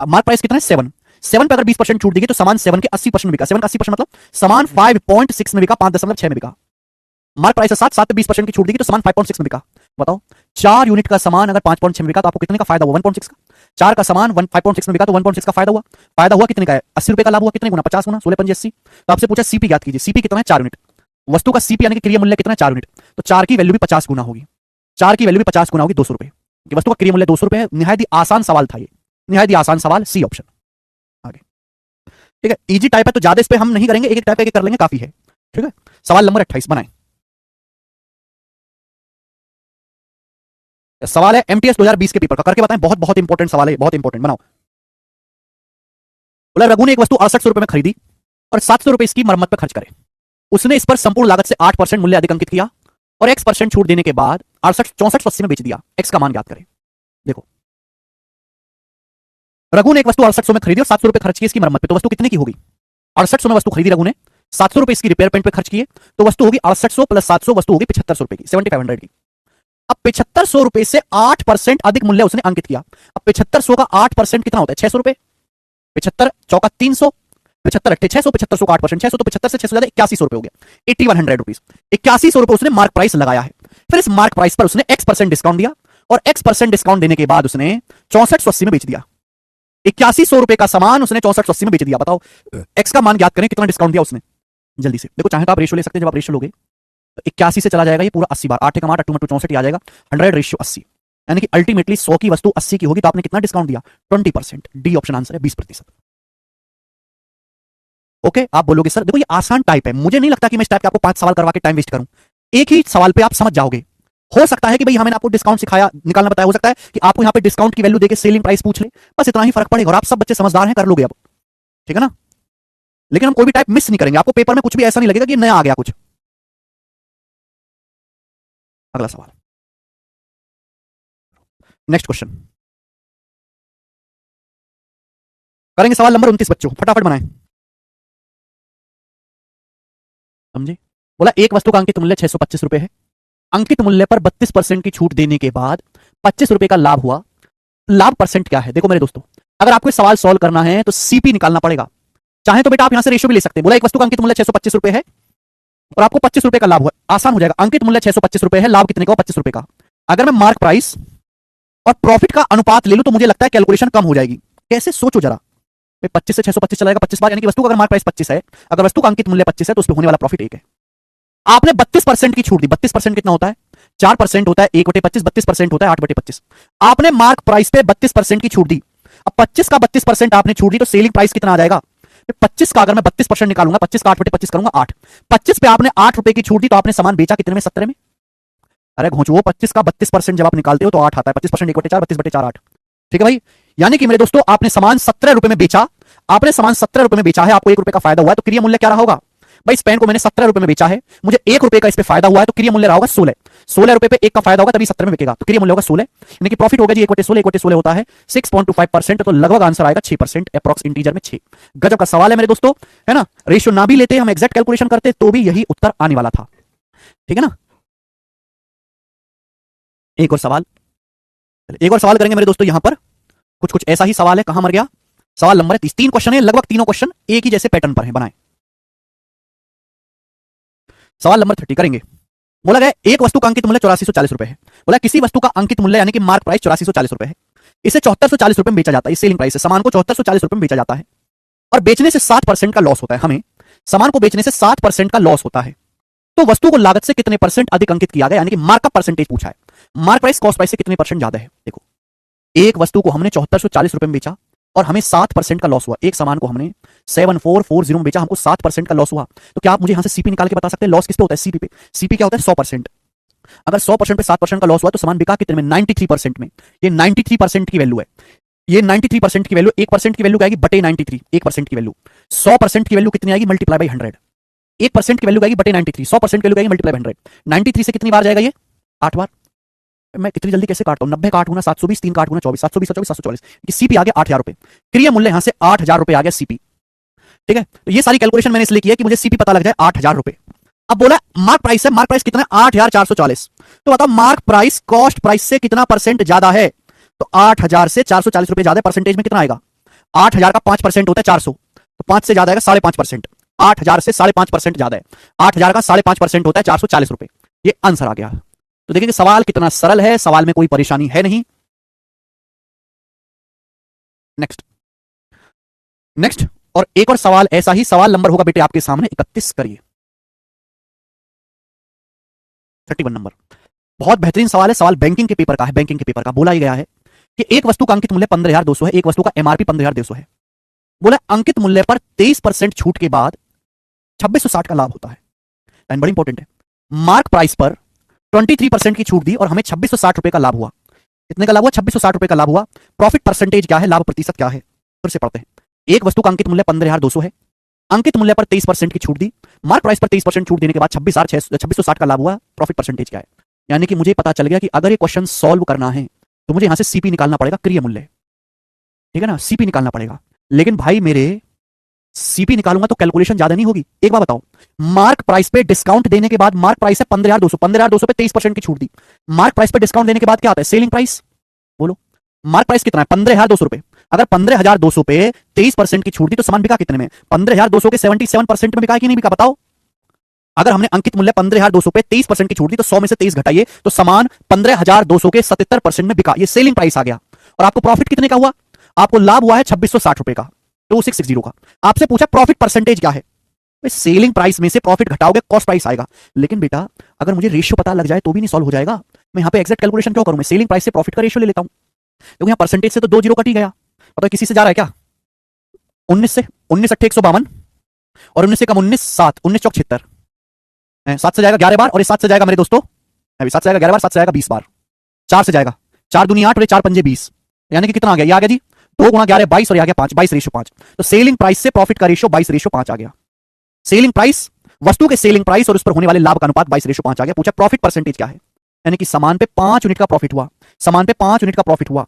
अब मार्क प्राइस कितना है? 7 पे अगर 20% छूट दी गई तो सामान 7 के 80% में बिका। 7 का 80% मतलब सामान 5.6 में बिका, 5.6 में बिका। मार्क प्राइस है 7 पे 20% की छूट दी गई तो सामान 5.6 में बिका। बताओ 4 यूनिट का सामान अगर 5.6 में बिका तो आपको कितने का फायदा हुआ? 1.6 का। 4 का सामान 5.6 में बिका तो 1.6 का फायदा हुआ। फायदा हुआ कितने का है? 80 रुपए का लाभ हुआ। कितने गुना? 50 गुना, 16 पंजे 80। तो आपसे पूछा सीपी याद कीजिए। सीपी कितना है? 4 यूनिट। वस्तु का सीपी यानी कि क्रिया मूल्य कितना है 4 यूनिट, तो 4 की वैल्यू भी 50 गुना होगी, 4 की वैल्यू भी 50 गुना होगी 200 रुपए कि वस्तु का क्रिया मूल्य 200 रुपए है। निहायत ही आसान सवाल था ये, निहायत ही आसान सवाल, सी ऑप्शन। आगे ठीक है, इजी टाइप है तो ज्यादा इस पे हम नहीं करेंगे, एक एक टाइप एक कर लेंगे काफी है। ठीक है, सवाल नंबर 28 बनाएं। सवाल है एमटीएस 2020 के पेपर का, करके बताएं, बहुत बहुत इंपॉर्टेंट सवाल है, बहुत इंपॉर्टेंट। बनाओ। बोला रघु ने एक वस्तु 6800 में खरीदी और 700 रुपए इसकी मरम्मत पर खर्च करे। उसने इस पर संपूर्ण लागत से 8% मूल्य अधिक अंकित किया और x% छूट देने के बाद 6480 में बेच दिया। x का मान ज्ञात करें। देखो, रघु ने एक वस्तु 6800 में खरीदी और 700 रुपए खर्च किए इसकी मरम्मत पे, तो वस्तु कितने की होगी? 6800 में वस्तु खरीदी रघु ने, 700 रुपए इसकी रिपेयर पेंट पे खर्च किए, तो वस्तु होगी 6800 प्लस 700, वस्तु होगी 7500 रुपए की, 7500 की। अब 7500 रुपए से 8% अधिक मूल्य उसने अंकित किया। अब 7500 का 8% कितना होता है? 600 रुपए। 75 चौका 300, 75 अट्ठे 600, 7500 का 8%, 600, तो 75 से 600 ज्यादा 8100 रुपए हो गया, 8100 रुपीज। 8100 रुपए उसने मार्क प्राइस लगाया है। फिर इस मार्क प्राइस पर उसने x% डिस्काउंट दिया और x% डिस्काउंट देने के बाद उसने 6480 में बेच दिया। 8100 रुपए का सामान उसने 6480 में बेच दिया। बताओ x का मान ज्ञात करें, कितना डिस्काउंट दिया उसने जल्दी से। देखो, चाहे तो आप रेशियो ले सकते हैं, जब आप रेशियो लोगे तो 81 से चला जाएगा ये पूरा 80 बार, 8 कम 8 8 64 आ जाएगा, 100/80, यानी कि अल्टीमेटली 100 की वस्तु 80 की होगी, तो आपने कितना डिस्काउंट दिया? 20%। डी ऑप्शन आंसर है, 20%। ओके, आप बोलोगे सर देखो ये आसान टाइप है, मुझे नहीं लगता कि मैं इस टाइप के आपको 5 सवाल करवा के टाइम वेस्ट करूं, एक ही सवाल पे आप समझ जाओगे। हो सकता है कि भाई हमें आपको डिस्काउंट सिखाया, निकालना बताया, हो सकता है कि आपको यहां पे डिस्काउंट की वैल्यू देके सेलिंग प्राइस पूछ ले, बस इतना ही फर्क पड़ेगा और आप सब बच्चे समझदार हैं, कर लोगे अब। ठीक है ना? लेकिन हम कोई भी टाइप मिस नहीं करेंगे, आपको पेपर में कुछ भी ऐसा नहीं लगेगा कि नया आ गया कुछ। अगला सवाल, नेक्स्ट क्वेश्चन करेंगे, सवाल नंबर 29 बच्चों, फटाफट बनाएं। समझे? बोला एक वस्तु का अंकित मूल्य 625 रुपए है, अंकित मूल्य पर 32% की छूट देने के बाद 25 रुपए का लाभ हुआ। लाभ परसेंट क्या है? देखो मेरे दोस्तों, अगर आपको सवाल सॉल्व करना है तो सीपी निकालना पड़ेगा। चाहे तो बेटा आप यहां से रेशियो भी ले सकते हैं। बोला एक वस्तु का अंकित मूल्य 625 रुपए है और आपको 25 रुपए का लाभ हुआ, आसान हो जाएगा। अंकित मूल्य 625 रुपए है, लाभ कितने का? 25 रुपए का। अगर मैं मार्क प्राइस और प्रॉफिट का अनुपात ले लूं तो मुझे लगता है कैलकुलेशन कम हो जाएगी। कैसे? सोचो जरा। 25 से 625 चलाएगा 25 बार, यानी कि वस्तु का अगर मार्क प्राइस 25 है, अगर वस्तु का अंकित मूल्य 25 है तो उस पर होने वाला प्रॉफिट 1 है। आपने 32% की छूट दी। 32% कितना होता है? 4% होता है, 1/25, 32% होता है 8/25। आपने मार्क प्राइस पे 32% की छूट दी। अब 25 का 32% आपने छूट दी तो सेलिंग प्राइस कितना आ जाएगा? 25 का अगर मैं 32% निकालूंगा, 25 का 8/25 करूंगा 8। 25 पे आपने 8 रुपए की छूट दी तो आपने सामान बेचा कितने में? 17 में। अरे घोंचुओ, 25 का 32% जब आप निकालते हो तो 8 आता है। 25% 1/4, 32/4 8। ठीक है भाई, यानी कि मेरे दोस्तों आपने सामान 17 रुपए में बेचा, आपने सामान 17 रुपए में बेचा है, आपको 1 रुपए का फायदा हुआ है, तो क्रिया मूल्य क्या रहा होगा? भाई इस पेन को मैंने 17 रुपए में बेचा है, मुझे 1 रुपए का इस पे फायदा हुआ है, तो क्रिया मूल्य रहा होगा 16। 16 रुपए पे 1 का फायदा होगा तभी 17 में बिकेगा, तो क्रिया मूल्य होगा 16, यानी कि प्रॉफिट होगा जी 1/16, 1/16 होता है 6.25%, तो लगभग आंसर आएगा 6%, अप्रॉक्स इंटीजर में 6। गजब का सवाल है मेरे दोस्तों, है ना? रेशियो ना भी लेते, हम एग्जैक्ट कैलकुलेशन करते तो भी यही उत्तर आने वाला था। ठीक है ना? एक और सवाल, एक और सवाल करेंगे मेरे दोस्तों। यहां पर कुछ कुछ ऐसा ही सवाल है, कहां मर गया? सवाल नंबर 30। 3 क्वेश्चन है, लगभग तीनों क्वेश्चन एक ही जैसे पैटर्न पर है, बनाए। सवाल नंबर 30 करेंगे। बोला गया एक वस्तु का अंकित मूल्य 8440 रुपए है। बोला किसी वस्तु का अंकित मूल्य यानी कि मार्क प्राइस 8440 रुपए है, इसे 7440 रुपए में बेचा जाता है। सेलिंग प्राइस है, सामान को 7440 रुपए में बेचा जाता है और बेचने से 60% का लॉस होता है। हमें सामान को बेचने से 60% का लॉस होता है, तो वस्तु को लागत से कितने परसेंट अधिक अंकित किया गया, यानी कि मार्कअप परसेंटेज पूछा है। मार्क प्राइस कॉस्ट प्राइस से कितने परसेंट ज्यादा है? देखो, एक वस्तु को हमने 7440 रुपए में बेचा और हमें 7% का लॉस हुआ। एक सामान को हमने 7440 में बेचा, हमको 7% का लॉस हुआ, तो क्या आप मुझे यहां से सीपी निकाल के बता सकते हैं लॉस किस पे होता है? सीपी पे। सीपी क्या होता है? 100%। अगर 100% पे 7% का लॉस हुआ तो सामान बिका कितने में? 93% में। ये 93% की वैल्यू है, ये 93% की वैल्यू। 1% की वैल्यू क्या आएगी? बटे 93। 1% की वैल्यू 100% की वैल्यू कितनी आएगी? Multiply by 100। 1% की वैल्यू आएगी बटे 93, 100% की वैल्यू आएगी मल्टीप्लाई बाई 100। 93 से कितनी बार जाएगा ये? 8 बार। मैं इतनी जल्दी कैसे काटता हूं? 90 का 8 गुना 720, 3 का 8 गुना 24, 720 और 24 740। सीपी आ गया 8000 रुपए। क्रिया मूल्य यहां से 8000 रुपए आ गया सीपी। ठीक है, तो ये सारी कैलकुलेशन मैंने इसलिए किया कि मुझे सीपी पता लग जाए 8000 रुपए। अब बोला मार्क प्राइस है, मार्क प्राइस कितना है? 8440। तो बताओ मार्क प्राइस कॉस्ट प्राइस से कितना परसेंट ज्यादा है? तो 8000 से 440 रुपए ज्यादा, परसेंटेज में कितना आएगा? 8000 का 5% होता है 400, तो 5 से ज्यादा आएगा 5.5%। 8000 से 5.5% ज्यादा है, 8000 का 5.5% होता है 440 रुपए। ये आंसर आ गया। तो देखिए कि सवाल कितना सरल है, सवाल में कोई परेशानी है नहीं। नेक्स्ट, नेक्स्ट और एक और सवाल ऐसा ही सवाल नंबर होगा बेटे आपके सामने 31, करिए। 31 नंबर। बहुत बेहतरीन सवाल है, सवाल बैंकिंग के पेपर का है। बैंकिंग के पेपर का बोला ही गया है कि एक वस्तु का अंकित मूल्य 15,200 है, एक वस्तु का एमआरपी 15,200 है। बोला अंकित मूल्य पर 23% छूट के बाद 2660 का लाभ होता है। लाइन बड़ी इंपॉर्टेंट है। मार्क प्राइस पर 23% की छूट दी और हमें 2660 रुपए का लाभ हुआ। कितने का लाभ हुआ? 2660 रुपए का लाभ हुआ। प्रॉफिट परसेंटेज क्या है, लाभ प्रतिशत क्या है? फिर से पढ़ते हैं। एक वस्तु का अंकित मूल्य 15,200 है, अंकित मूल्य पर 23% की छूट दी, मार्क प्राइस पर 23% छूट देने के बाद 2660 का लाभ हुआ। प्रॉफिट परसेंटेज क्या है? यानी कि मुझे पता चल गया कि अगर ये क्वेश्चन सॉल्व करना है तो मुझे यहां से सीपी निकालना पड़ेगा, क्रिय मूल्य। ठीक है ना, सीपी निकालना पड़ेगा। लेकिन भाई मेरे सीपी निकालूंगा तो कैलकुलेशन ज्यादा नहीं होगी। एक बार बताओ, मार्क प्राइस पे डिस्काउंट देने के बाद, मार्क प्राइस है 15,200, 15,200 पे 23% की छूट दी, मार्क प्राइस पे डिस्काउंट देने के बाद क्या आता है? Selling price. बोलो मार्क प्राइस कितना है? 15,200 रुपए। अगर 15,200 पे 23% की छूट दी तो सामान बिका कितने में? 15,200 के 77% में बिका कि नहीं बिका? बताओ। अगर हमने अंकित मूल्य 15,200 पे 23% की छूट दी तो 100 में से 23 घटाइए तो सामान 15,200 के 77% में बिका। ये सेलिंग प्राइस आ गया। और आपको प्रॉफिट कितने का हुआ? आपको लाभ हुआ है 2660 रुपए का, 2660 का। आपसे पूछा प्रॉफिट परसेंटेज क्या है? सेलिंग प्राइस में से प्रॉफिट घटाओगे, कॉस्ट प्राइस आएगा। लेकिन बेटा अगर मुझे रेशियो पता लग जाए तो भी नहीं सॉल्व हो जाएगा। मैं यहां पे एग्जैक्ट कैलकुलेशन क्यों करूं? मैं सेलिंग प्राइस से प्रॉफिट का रेशियो ले लेता हूं, क्योंकि यहां परसेंटेज से तो 2 जीरो कट ही गया। पता है किसी से जा रहा है क्या? 19 से 19 अट्ठे 152 और 19 से कम 19 7, 19 चौक 76, 7 से जाएगा 11 बार और ये 7 से जाएगा मेरे दोस्तों, अभी 7 से जाएगा 11 बार, 7 से जाएगा 20 बार, 4 से जाएगा 4 दूनी 8 और 4 पंजे 20, यानी कि कितना आ गया? ये आ गया जी 2 गुणा 11 22 और ये आ गया 5, 22:5। तो सेलिंग प्राइस से प्रॉफिट का रेशियो 22:5 आ गया। सेलिंग प्राइस, वस्तु के सेलिंग प्राइस और उस पर होने वाले लाभ का अनुपात 22:5 आ गया। पूछा प्रॉफिट परसेंटेज क्या है? यानी कि सामान पे 5 यूनिट का प्रॉफिट हुआ, सामान पे 5 यूनिट का प्रॉफिट हुआ।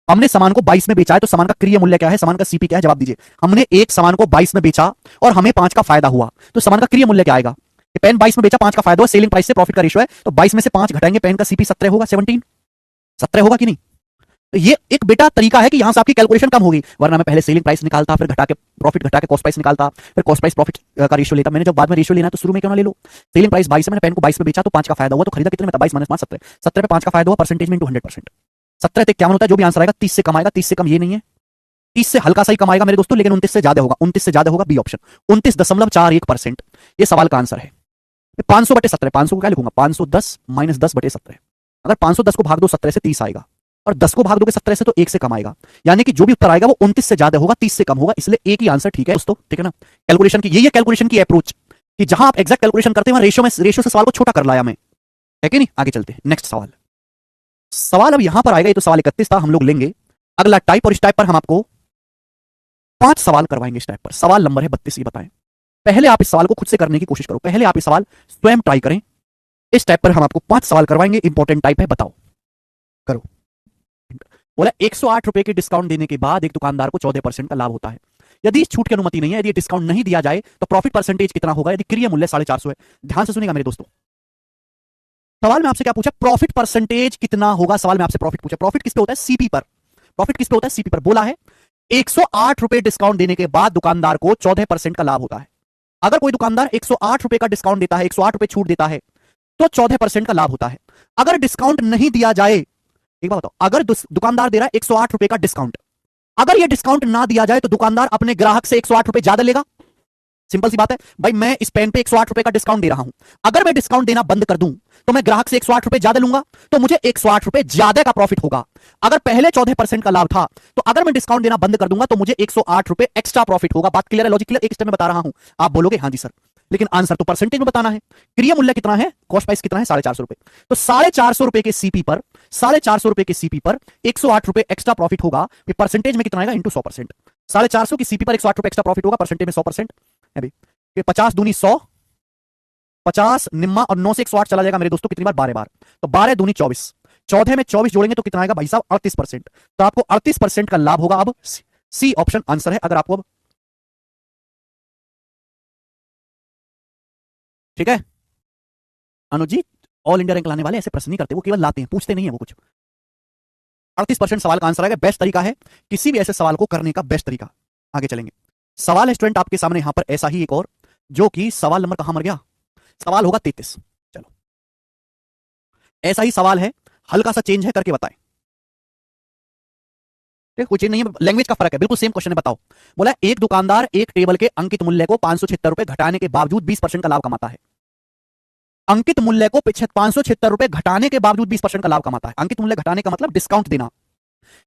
हमने सामान को 22 में बेचा है तो सामान का क्रिय मूल्य क्या है? सामान का सीपी क्या है? जवाब दीजिए। हमने एक सामान को 22 में बेचा और हमें 5 का फायदा हुआ तो सामान का क्रिय मूल्य क्या आएगा? पेन 22 में बेचा, 5 का फायदा हुआ, सेलिंग प्राइस से प्रॉफिट का रेशियो है तो 22 में से 5 घटाएंगे, पेन का सीपी 17 होगा, 17 होगा कि नहीं? तो ये एक बेटा तरीका है कि यहां से आपकी कैलकुलेशन कम होगी, वरना मैं पहले सेलिंग प्राइस निकालता, फिर घटा के प्रॉफिट, घटा के कॉस्ट प्राइस निकालता, फिर कॉस्ट प्राइस प्रॉफिट का रेशियो लेता। मैंने जब बाद में रेशियो लेना तो शुरू में क्यों ना ले लो? सेलिंग प्राइस 22 है, मैंने पेन को 22 में बेचा तो 5 का फायदा हुआ, तो खरीदा कितने में था? 22 - 5 17, 17 पे 5 का फायदा हुआ, परसेंटेज में 100%। 17 तक क्या होता है? जो भी आंसर आएगा 30 से कम आएगा, 30 से कम ये नहीं है, 30 से हल्का सा ही कम आएगा मेरे दोस्तों, लेकिन 29 से ज्यादा होगा, 29 से ज्यादा होगा, बी ऑप्शन 29.41%। ये सवाल का आंसर है। 500/17, 500 को क्या लिखूंगा? 510 - 10/17। अगर 510 को भाग दो 17 से 30 आएगा और 10 को भाग दोगे 17 से तो 1 से कम आएगा, यानी कि जो भी उत्तर आएगा वो 29 से ज्यादा होगा, 30 से कम होगा, इसलिए एक ही आंसर ठीक है दोस्तों। ठीक है ना? कैलकुलेशन की यही है, कैलकुलेशन की अप्रोच कि जहां आप एग्जैक्ट कैलकुलेशन करते हैं रेशियो से सवाल को छोटा कर लाया मैं, है कि नहीं? आगे चलते हैं, नेक्स्ट सवाल। सवाल अब यहां पर आएगा, ये तो सवाल 31 था, हम लोग लेंगे अगला टाइप, और इस टाइप पर हम आपको 5 सवाल करवाएंगे। इस टाइप पर सवाल नंबर है 32, ये बताएं। पहले आप इस सवाल को खुद से करने की कोशिश करो, पहले आप इस सवाल स्वयं ट्राई करें। इस टाइप पर हम आपको 5 सवाल करवाएंगे, इंपॉर्टेंट टाइप है, बताओ। करो। बोला 108 रुपए के डिस्काउंट देने के बाद एक दुकानदार को 14% का लाभ होता है। यदि इस छूट की अनुमति नहीं है, यदि डिस्काउंट नहीं दिया जाए तो प्रॉफिट परसेंटेज कितना होगा? यदि क्रिय मूल्य 450 है। ध्यान से सुनिएगा मेरे दोस्तों, सवाल में आपसे क्या पूछा? प्रॉफिट परसेंटेज कितना होगा। सवाल में आपसे प्रॉफिट पूछा, प्रॉफिट किस पे होता है? सीपी पर। प्रॉफिट किस पे होता है? सीपी पर। बोला है 108 रुपए डिस्काउंट देने के बाद दुकानदार को 14% का लाभ होता है। अगर कोई दुकानदार 108 रुपए का डिस्काउंट देता है, 108 रुपए छूट देता है तो 14% का लाभ होता है। अगर डिस्काउंट नहीं दिया जाए, एक बात बताओ, अगर दुकानदार दे रहा है 108 रुपए का डिस्काउंट, अगर यह डिस्काउंट ना दिया जाए तो दुकानदार अपने ग्राहक से 108 रुपए ज्यादा लेगा। सिंपल सी बात है भाई, मैं इस पेन पे 108 रुपए का डिस्काउंट दे रहा हूं, अगर मैं डिस्काउंट देना बंद कर दूं तो मैं ग्राहक से 108 रुपए ज्यादा लूंगा, तो मुझे 108 रुपए ज्यादा का प्रॉफिट होगा। अगर पहले 14% का लाभ था तो अगर मैं डिस्काउंट देना बंद कर दूंगा तो मुझे 108 रुपए एक्स्ट्रा प्रॉफिट होगा। बात क्लियर है? Logic clear? एक स्टेप में बता रहा हूं, आप बोलोगे हां जी सर, लेकिन आंसर तो परसेंटेज में बताना है। क्रिय मूल्य कितना है? कॉस्ट प्राइस कितना है? 450 रुपए। तो 450 रुपए के सीपी पर, 450 रुपए के सीपी पर 108 रुपए एक्स्ट्रा प्रॉफिट होगा। परसेंटेज में कितना आएगा? इंटू 100%। 450 की सीपी पर 108 रुपए एक्स्ट्रा प्रॉफिट होगा, परसेंटेज में 100% है भाई। 50 दूनी 100, 50 निम्मा और 9 से 108 चला जाएगा मेरे दोस्तों, कितनी बार? 12 बार। तो 12 दूनी 24, 14 में 24 जोड़ेंगे तो कितना आएगा भाई साहब? 38%। तो आपको 38% का लाभ होगा। अब सी ऑप्शन आंसर है। अगर आपको अब ठीक है अनुजीत, ऑल इंडिया रैंक लाने वाले ऐसे प्रश्न नहीं करते, वो केवल लाते हैं, पूछते नहीं है वो कुछ। 38% सवाल का आंसर आएगा। बेस्ट तरीका है किसी भी ऐसे सवाल को करने का, बेस्ट तरीका। आगे चलेंगे। सवाल है स्टूडेंट आपके सामने यहां पर ऐसा ही एक और, जो कि सवाल नंबर कहां मर गया? सवाल होगा 33। चलो, ऐसा ही सवाल है, हल्का सा चेंज है, करके बताएं। ठीक, कोई चेंज नहीं है, लैंग्वेज का फर्क है, बिल्कुल सेम क्वेश्चन है, बताओ। बोला एक दुकानदार एक टेबल के अंकित मूल्य को 576 रुपए घटाने के बावजूद 20% का लाभ कमाता है। अंकित मूल्य को 576 रुपए घटाने के बावजूद 20% का लाभ कमाता है। अंकित मूल्य घटाने का मतलब डिस्काउंट देना,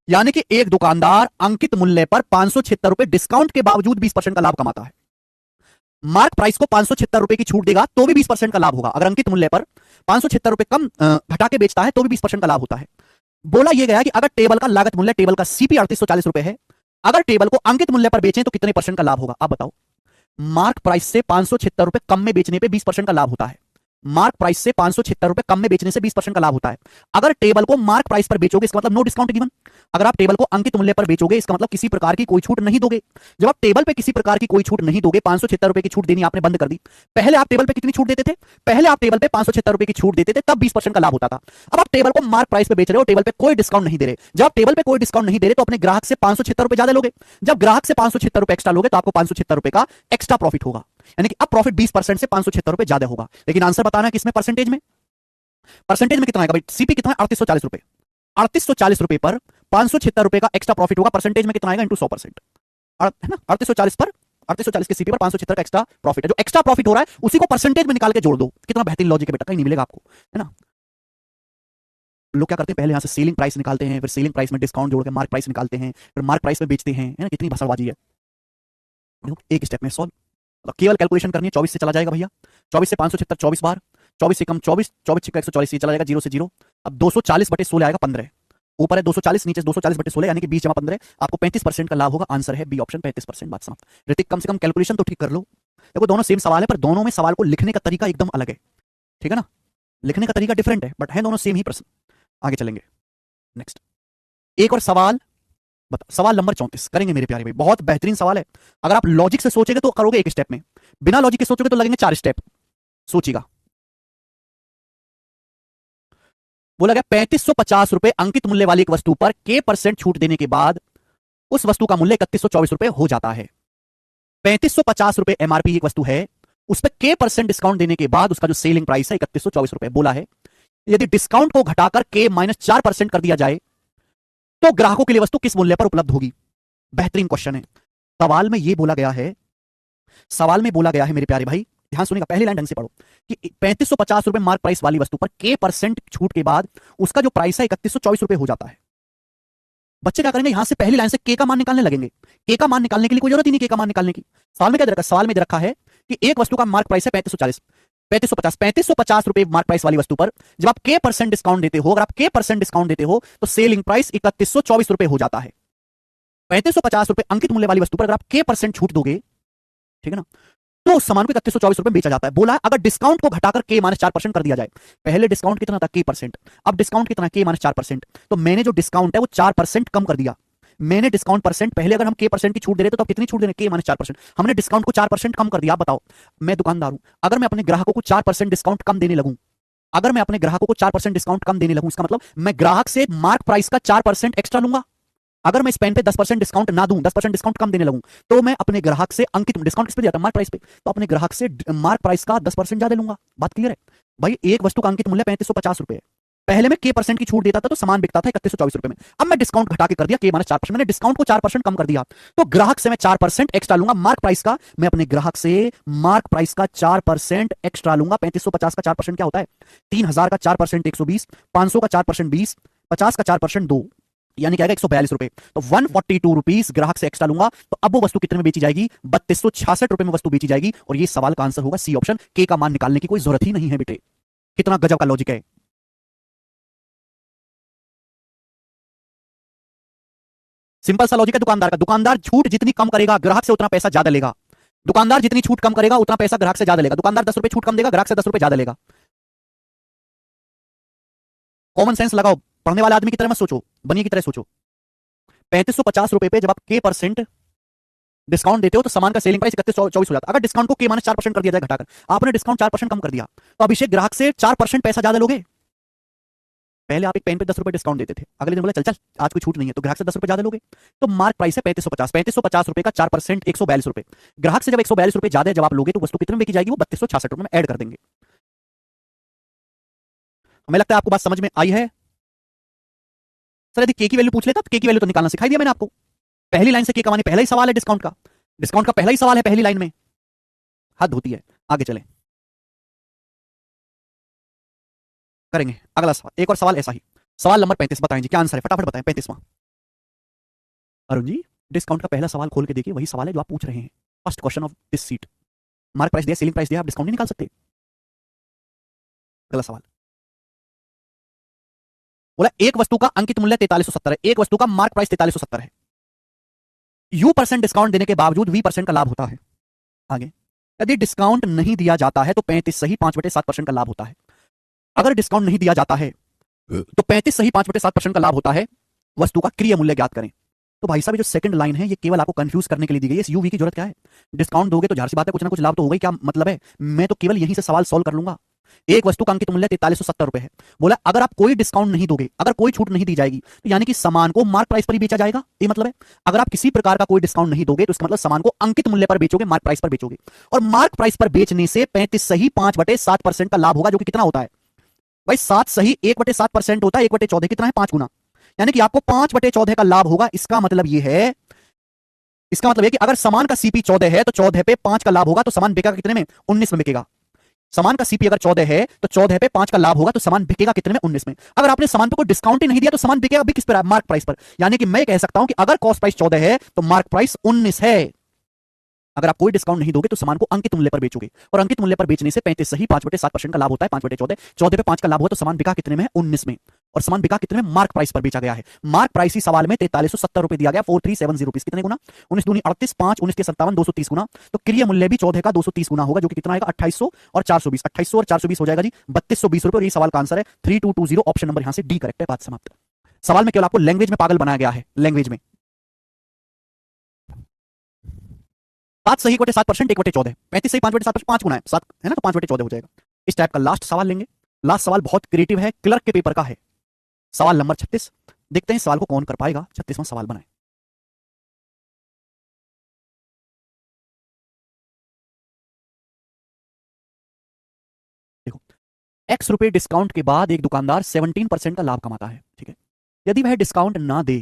यानी कि एक दुकानदार अंकित मूल्य पर 576 रुपए डिस्काउंट के बावजूद 20% का लाभ कमाता है। मार्क प्राइस को 576 रुपए की छूट देगा तो भी 20% का लाभ होगा। अगर अंकित मूल्य पर 576 रुपए कम घटा के बेचता है तो भी 20% का लाभ होता है। बोला यह गया कि अगर टेबल का लागत मूल्य, टेबल का सीपी 3840 रुपए है, अगर टेबल को अंकित मूल्य पर बेचें तो कितने परसेंट का लाभ होगा? आप बताओ। मार्क प्राइस से 576 रुपए कम में बेचने पे 20% का लाभ होता है। मार्क प्राइस से 576 रुपए कम में बेचने से 20% का लाभ होता है। अगर टेबल को मार्क प्राइस पर बेचोगे इसका मतलब नो डिस्काउंट गिवन। अगर आप टेबल को अंकित मूल्य पर बेचोगे इसका मतलब किसी प्रकार की कोई छूट नहीं दोगे। जब आप टेबल पे किसी प्रकार की कोई छूट नहीं दोगे, 576 रुपए की छूट देनी आपने बंद कर दी। पहले आप टेबल पे कितनी छूट देते थे? पहले आप टेबल पे 576 रुपए की छूट देते थे, तब 20% का लाभ होता था। अब आप टेबल को मार्क प्राइस पे बेच रहे हो, टेबल पे कोई डिस्काउंट नहीं दे रहे। जब आप टेबल पे कोई डिस्काउंट नहीं दे रहे तो अपने ग्राहक से 576 रुपए ज्यादा लोगे। जब ग्राहक से 576 रुपए एक्स्ट्रा लोगे तो आपको 576 रुपए का एक्स्ट्रा प्रॉफिट होगा, यानी कि अब प्रॉफिट 20% से 576 रुपए ज्यादा होगा। लेकिन आंसर बताना है किसमें? परसेंटेज में। परसेंटेज में कितना आएगा भाई? सीपी कितना है? 3840 रुपए। 3840 रुपए पर 576 रुपए का एक्स्ट्रा प्रॉफिट होगा। परसेंटेज में कितना आएगा? इंटू 100%, है ना। 3840 पर 3840 के सीपी पर 576 का एक्स्ट्रा प्रॉफिट है। जो एक्स्ट्रा प्रॉफिट हो रहा है उसी को परसेंटेज में निकाल के जोड़ दो। कितना बेहतरीन लॉजिक है बेटा, कहीं नहीं मिलेगा आपको, है ना। लोग क्या करते हैं, पहले यहां से सेलिंग प्राइस निकालते हैं, फिर सेलिंग प्राइस में डिस्काउंट जोड़ के मार्क प्राइस निकालते हैं, फिर मार्क प्राइस में बेचते हैं, है ना। कितनी भसड़बाजी है। एक स्टेप में सॉल्व, केवल कैलकुलेशन करनी है। 24 से चला जाएगा भैया, 24 से 576 24 बार, 24 से कम 24, 24 से 144 से चला जाएगा, 0 से 0। अब 240 बटे 16 आएगा 15, ऊपर है 240, नीचे 240 बटे 16 यानी कि 20 जमा 15, आपको 35% का लाभ होगा। आंसर है बी ऑप्शन, 35%। बात समाप्त। ऋतिक कम से कम कैलकुलेशन तो ठीक कर लो। देखो दोनों सेम सवाल है, पर दोनों में सवाल को लिखने का तरीका एकदम अलग है, ठीक है ना। लिखने का तरीका डिफरेंट है, बट है दोनों सेम ही प्रश्न। आगे चलेंगे, नेक्स्ट एक और सवाल बता। सवाल नंबर 34 करेंगे मेरे प्यारे भाई, बहुत बेहतरीन सवाल है। अगर आप लॉजिक से सोचेंगे तो करोगे एक स्टेप में, बिना लॉजिक के सोचोगे तो लगेंगे 4 स्टेप। सोचिएगा। बोला गया 3550 रुपए अंकित मूल्य वाली एक वस्तु पर के परसेंट छूट देने के बाद उस वस्तु का मूल्य 3124 रुपए हो जाता है। 3550 रुपए एमआरपी एक वस्तु है, उस पर के परसेंट डिस्काउंट देने के बाद उसका जो सेलिंग प्राइस है 3124 रुपए। बोला है यदि डिस्काउंट को घटाकर के -4% कर दिया जाए तो ग्राहकों के लिए वस्तु किस मूल्य पर उपलब्ध होगी? बेहतरीन क्वेश्चन है। सवाल में यह बोला गया है, सवाल में बोला गया है मेरे प्यारे भाई, ध्यान सुनिएगा, पहली लाइन ढंग से पढ़ो कि 3550 रुपए मार्क प्राइस वाली वस्तु पर के परसेंट छूट के बाद उसका जो प्राइस है 3124 रुपए हो जाता है। बच्चे क्या करेंगे, यहां से पहली लाइन से के का मान निकालने लगेंगे। के का मान निकालने के लिए कोई जरूरत ही नहीं के का मान निकालने की। सवाल में क्या दे रखा है? सवाल में दे रखा है कि एक वस्तु का मार्क प्राइस है 3550 रुपए मार्क प्राइस वाली वस्तु पर जब आप के परसेंट डिस्काउंट देते हो, अगर आप के परसेंट डिस्काउंट देते हो तो सेलिंग प्राइस 3124 रुपए हो जाता है। 3550 रुपए अंकित मूल्य वाली वस्तु पर अगर आप के परसेंट छूट दोगे, ठीक है ना, तो उस सामान को 3124 रुपए बेचा जाता है। बोला अगर डिस्काउंट को घटाकर के -4% कर दिया जाए। पहले डिस्काउंट कितना था? के परसेंट। अब डिस्काउंट कितना? के -4%। तो मैंने जो डिस्काउंट है वो 4% कम कर दिया। मैंने डिस्काउंट परसेंट, पहले अगर हम के परसेंट की छूट दे रहे तो अब कितनी छूट दे रहे? के -4%। हमने डिस्काउंट को 4% कम कर दिया। आप बताओ, मैं दुकानदार हूं, अगर मैं अपने ग्राहकों को 4% डिस्काउंट कम देने लगूं, अगर मैं अपने ग्राहकों को 4% डिस्काउंट कम देने लगूं, इसका मतलब मैं ग्राहक से मार्क प्राइस का 4% एक्स्ट्रा लूंगा। अगर मैं इस पेन पे 10% डिस्काउंट ना दूं, 10% डिस्काउंट कम देने लगूं, तो मैं अपने ग्राहक से अंकित डिस्काउंट किस पे दिया था? मार्क प्राइस पे। तो अपने ग्राहक से मार्क प्राइस का 10% ज्यादा लूंगा। बात क्लियर है भाई। एक वस्तु का अंकित मूल्य 3550 रुपए है, पहले मैं के परसेंट की छूट देता था तो सामान बिकता था 3124 रुपए में। अब मैं डिस्काउंट घटा के कर दिया के -4%, मैंने डिस्काउंट को 4% कम कर दिया, तो ग्राहक से मैं 4% एक्स्ट्रा लूंगा मार्क प्राइस का। मैं अपने ग्राहक से मार्क प्राइस का 4% एक्स्ट्रा लूंगा। 3550 का 4% क्या होता है? 3000 का 4% 120, 500 का 4% 20, 50 का 4% 2, यानी क्या आएगा 142 रुपए। तो 142 रुपीस ग्राहक से एक्स्ट्रा लूंगा, तो अब वो वस्तु कितने में बेची जाएगी? 3266 रुपए में वस्तु बेची जाएगी। और ये सवाल का आंसर होगा सी ऑप्शन। के का मान निकालने की कोई जरूरत ही नहीं है बेटे। कितना गजब का लॉजिक है। सिंपल सा लॉजिक है दुकानदार का। दुकानदार छूट जितनी कम करेगा ग्राहक से उतना पैसा ज्यादा लेगा। दुकानदार जितनी छूट कम करेगा उतना पैसा ग्राहक से ज्यादा लेगा। दुकानदार 10 रुपए छूट कम देगा, ग्राहक से 10 रुपए ज्यादा लेगा। कॉमन सेंस लगाओ, पढ़ने वाले आदमी की तरह मत सोचो, बनिए की तरह सोचो। 3550 रुपए पे जब आप के परसेंट डिस्काउंट देते हो तो सामान का सेलिंग प्राइस 3124 हो जाता है। अगर डिस्काउंट को के -4% कर दिया जाए घटाकर, आपने डिस्काउंट 4% कम कर दिया, तो अभिषेक ग्राहक से 4% पैसा ज्यादा लोगे। पहले आप एक पेन पे 10 रुपए डिस्काउंट देते थे, अगले दिन बोला चल चल आज कोई छूट नहीं है, तो ग्राहक से 10 रुपए ज्यादा लोगे। तो मार्क प्राइस है 3550 रुपए का 4% 142 रुपए। ग्राहक से जब 142 रुपए ज्यादा जब आप लोगे तो वस्तु कितने में बेची जाएगी? वो 3266 रुपए में ऐड कर देंगे। हमें लगता है आपको बात समझ में आई है। सर यदि के की वैल्यू पूछ लेता तो के की वैल्यू तो निकालना सिखाई दिया मैंने आपको। पहली लाइन से के कमाने, पहला ही सवाल है डिस्काउंट का, डिस्काउंट का पहला ही सवाल है पहली लाइन में। हद होती है। आगे चले। करेंगे अगला सवाल, एक और सवाल ऐसा ही, सवाल नंबर 35 बताएं जी क्या आंसर है, फटाफट बताएं 35वां। अरुण जी डिस्काउंट का पहला सवाल खोल के देखिए, वही सवाल है जो आप पूछ रहे हैं, first question of this seat. Mark price दिया, सेलिंग प्राइस दिया, आप डिस्काउंट नहीं निकाल सकते। अगला सवाल बोला एक वस्तु का अंकित मूल्य 4370 है, एक वस्तु का मार्क प्राइस 4370 है, U% डिस्काउंट देने के बावजूद V% का लाभ होता है। आगे यदि डिस्काउंट नहीं दिया जाता है तो 35 सही 5/7% का लाभ होता है। अगर डिस्काउंट नहीं दिया जाता है तो 35 सही 5/7% का लाभ होता है। वस्तु का क्रिय मूल्य ज्ञात करें। तो भाई साहब ये जो सेकंड लाइन है ये केवल आपको कंफ्यूज करने के लिए दी गई है, इस यूवी की जरूरत क्या है? डिस्काउंट दोगे तो जाहिर सी बात है कुछ ना कुछ लाभ तो होगा ही, क्या मतलब है, मैं तो केवल यहीं से सवाल सॉल्व कर लूंगा। एक वस्तु का अंकित मूल्य 4370 रुपए है, बोला अगर आप कोई डिस्काउंट नहीं दोगे, अगर कोई छूट नहीं दी जाएगी तो यानी कि सामान को मार्क प्राइस पर ही बेचा जाएगा, ये मतलब है। अगर आप किसी प्रकार का कोई डिस्काउंट नहीं दोगे तो इसका मतलब सामान को अंकित मूल्य पर बेचोगे, मार्क प्राइस पर बेचोगे, और मार्क प्राइस पर बेचने से 35 सही 5/7% का लाभ होगा, जो कि कितना होता है भाई 7 सही 1/7% होता है, 1/14 कितना है 5 गुना, यानी कि आपको 5/14 का लाभ होगा। इसका मतलब यह है, इसका मतलब है कि अगर सामान का सीपी 14 है तो 14 पे 5 का लाभ होगा, तो सामान बिकेगा कितने में 19 में बिकेगा। सामान का सीपी अगर 14 है तो 14 पे 5 का लाभ होगा, तो सामान बिकेगा कितने में 19 में। अगर आपने सामान पे कोई डिस्काउंट ही नहीं दिया तो सामान बिकेगा भी किस पर, मार्क प्राइस पर। यानी कि मैं कह सकता हूं कि अगर कॉस्ट प्राइस 14 है तो मार्क प्राइस 19 है। अगर आप कोई डिस्काउंट नहीं दोगे तो सामान को अंकित मूल्य पर बेचोगे, और अंकित मूल्य पर बेचने से 35 सही 5/7% का लाभ होता है, 5/14, 14 पे 5 का लाभ हुआ तो सामान बिका कितने में 19 में, और सामान बिका कितने में मार्क प्राइस पर बेचा गया है। मार्क प्राइस ही सवाल में 4370 रुपए दिया गया, 4370 रुपीस, कितने गुना 19 दूनी 38, 5 19 के 57, 230 गुना, तो क्रिय मूल्य भी 14 का 230 गुना होगा, जो कि कितना आएगा 2800 और 420, 2800 और 420 हो जाएगा जी 3220 रुपए, और ये सवाल का आंसर है 3220, ऑप्शन नंबर यहां से डी करेक्ट है। बात समाप्त। सवाल में केवल आपको लैंग्वेज में पागल बनाया गया है, लैंग्वेज में 7 सही 7%, 1/14, 35 सही 5/7%, 5 गुना है 7 है ना, तो 5/14 हो जाएगा। इस टाइप का लास्ट सवाल लेंगे। लास्ट सवाल बहुत क्रिएटिव है, क्लर्क के पेपर का है, सवाल नंबर 36। देखते हैं सवाल को कौन कर पाएगा। 36वां सवाल बनाए। देखो x रुपए डिस्काउंट के बाद एक दुकानदार 17% का लाभ कमाता है, ठीक है। यदि वह डिस्काउंट ना दे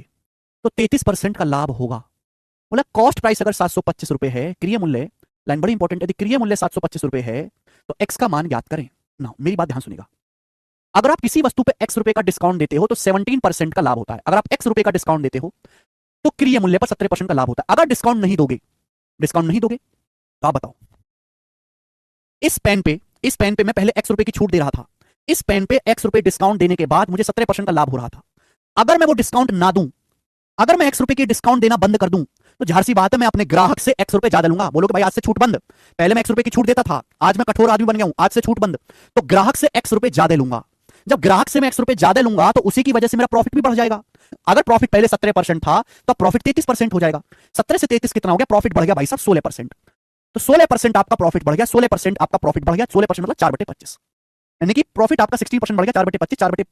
तो 33% का लाभ होगा। बोला कॉस्ट प्राइस अगर 725 रुपए है, क्रिय मूल्य, लाइन बड़ी इंपॉर्टेंट है, यदि क्रिय मूल्य 725 रुपए है तो x का मान ज्ञात करें ना। मेरी बात ध्यान सुनिएगा, अगर आप किसी वस्तु पे x रुपए का डिस्काउंट देते हो तो 17% का लाभ होता है। अगर आप x रुपए का डिस्काउंट देते हो तो क्रिय मूल्य पर 17% का लाभ होता है। अगर डिस्काउंट नहीं दोगे, डिस्काउंट नहीं दोगे तो आप बताओ, इस पेन पे मैं पहले x रुपए की छूट दे रहा था, इस पेन पे x रुपए डिस्काउंट देने के बाद मुझे 17% का लाभ हो रहा था। अगर मैं वो डिस्काउंट ना दूं, अगर मैं x रुपए की डिस्काउंट देना बंद कर दूं तो जाहिर सी बात है मैं अपने ग्राहक से x रुपए ज्यादा लूंगा। बोलोगे भाई आज से छूट बंद, पहले मैं x रुपए की छूट देता था, आज मैं कठोर आदमी बन गया हूं, आज से छूट बंद, तो ग्राहक से x रुपए ज्यादा लूंगा। जब ग्राहक से मैं x रुपए ज्यादा लूंगा तो उसी की वजह से मेरा प्रॉफिट भी बढ़ जाएगा। अगर प्रॉफिट पहले 17% था तो प्रॉफिट 33% हो जाएगा। 17 से 33 कितना हो गया, प्रॉफिट बढ़ गया भाई साहब 16%। तो 16% आपका प्रॉफिट बढ़ गया, 16% आपका प्रॉफिट बढ़ गया, 16% मतलब 4/25, यानी कि प्रॉफिट आपका 16% बढ़ गया, 4/25, 4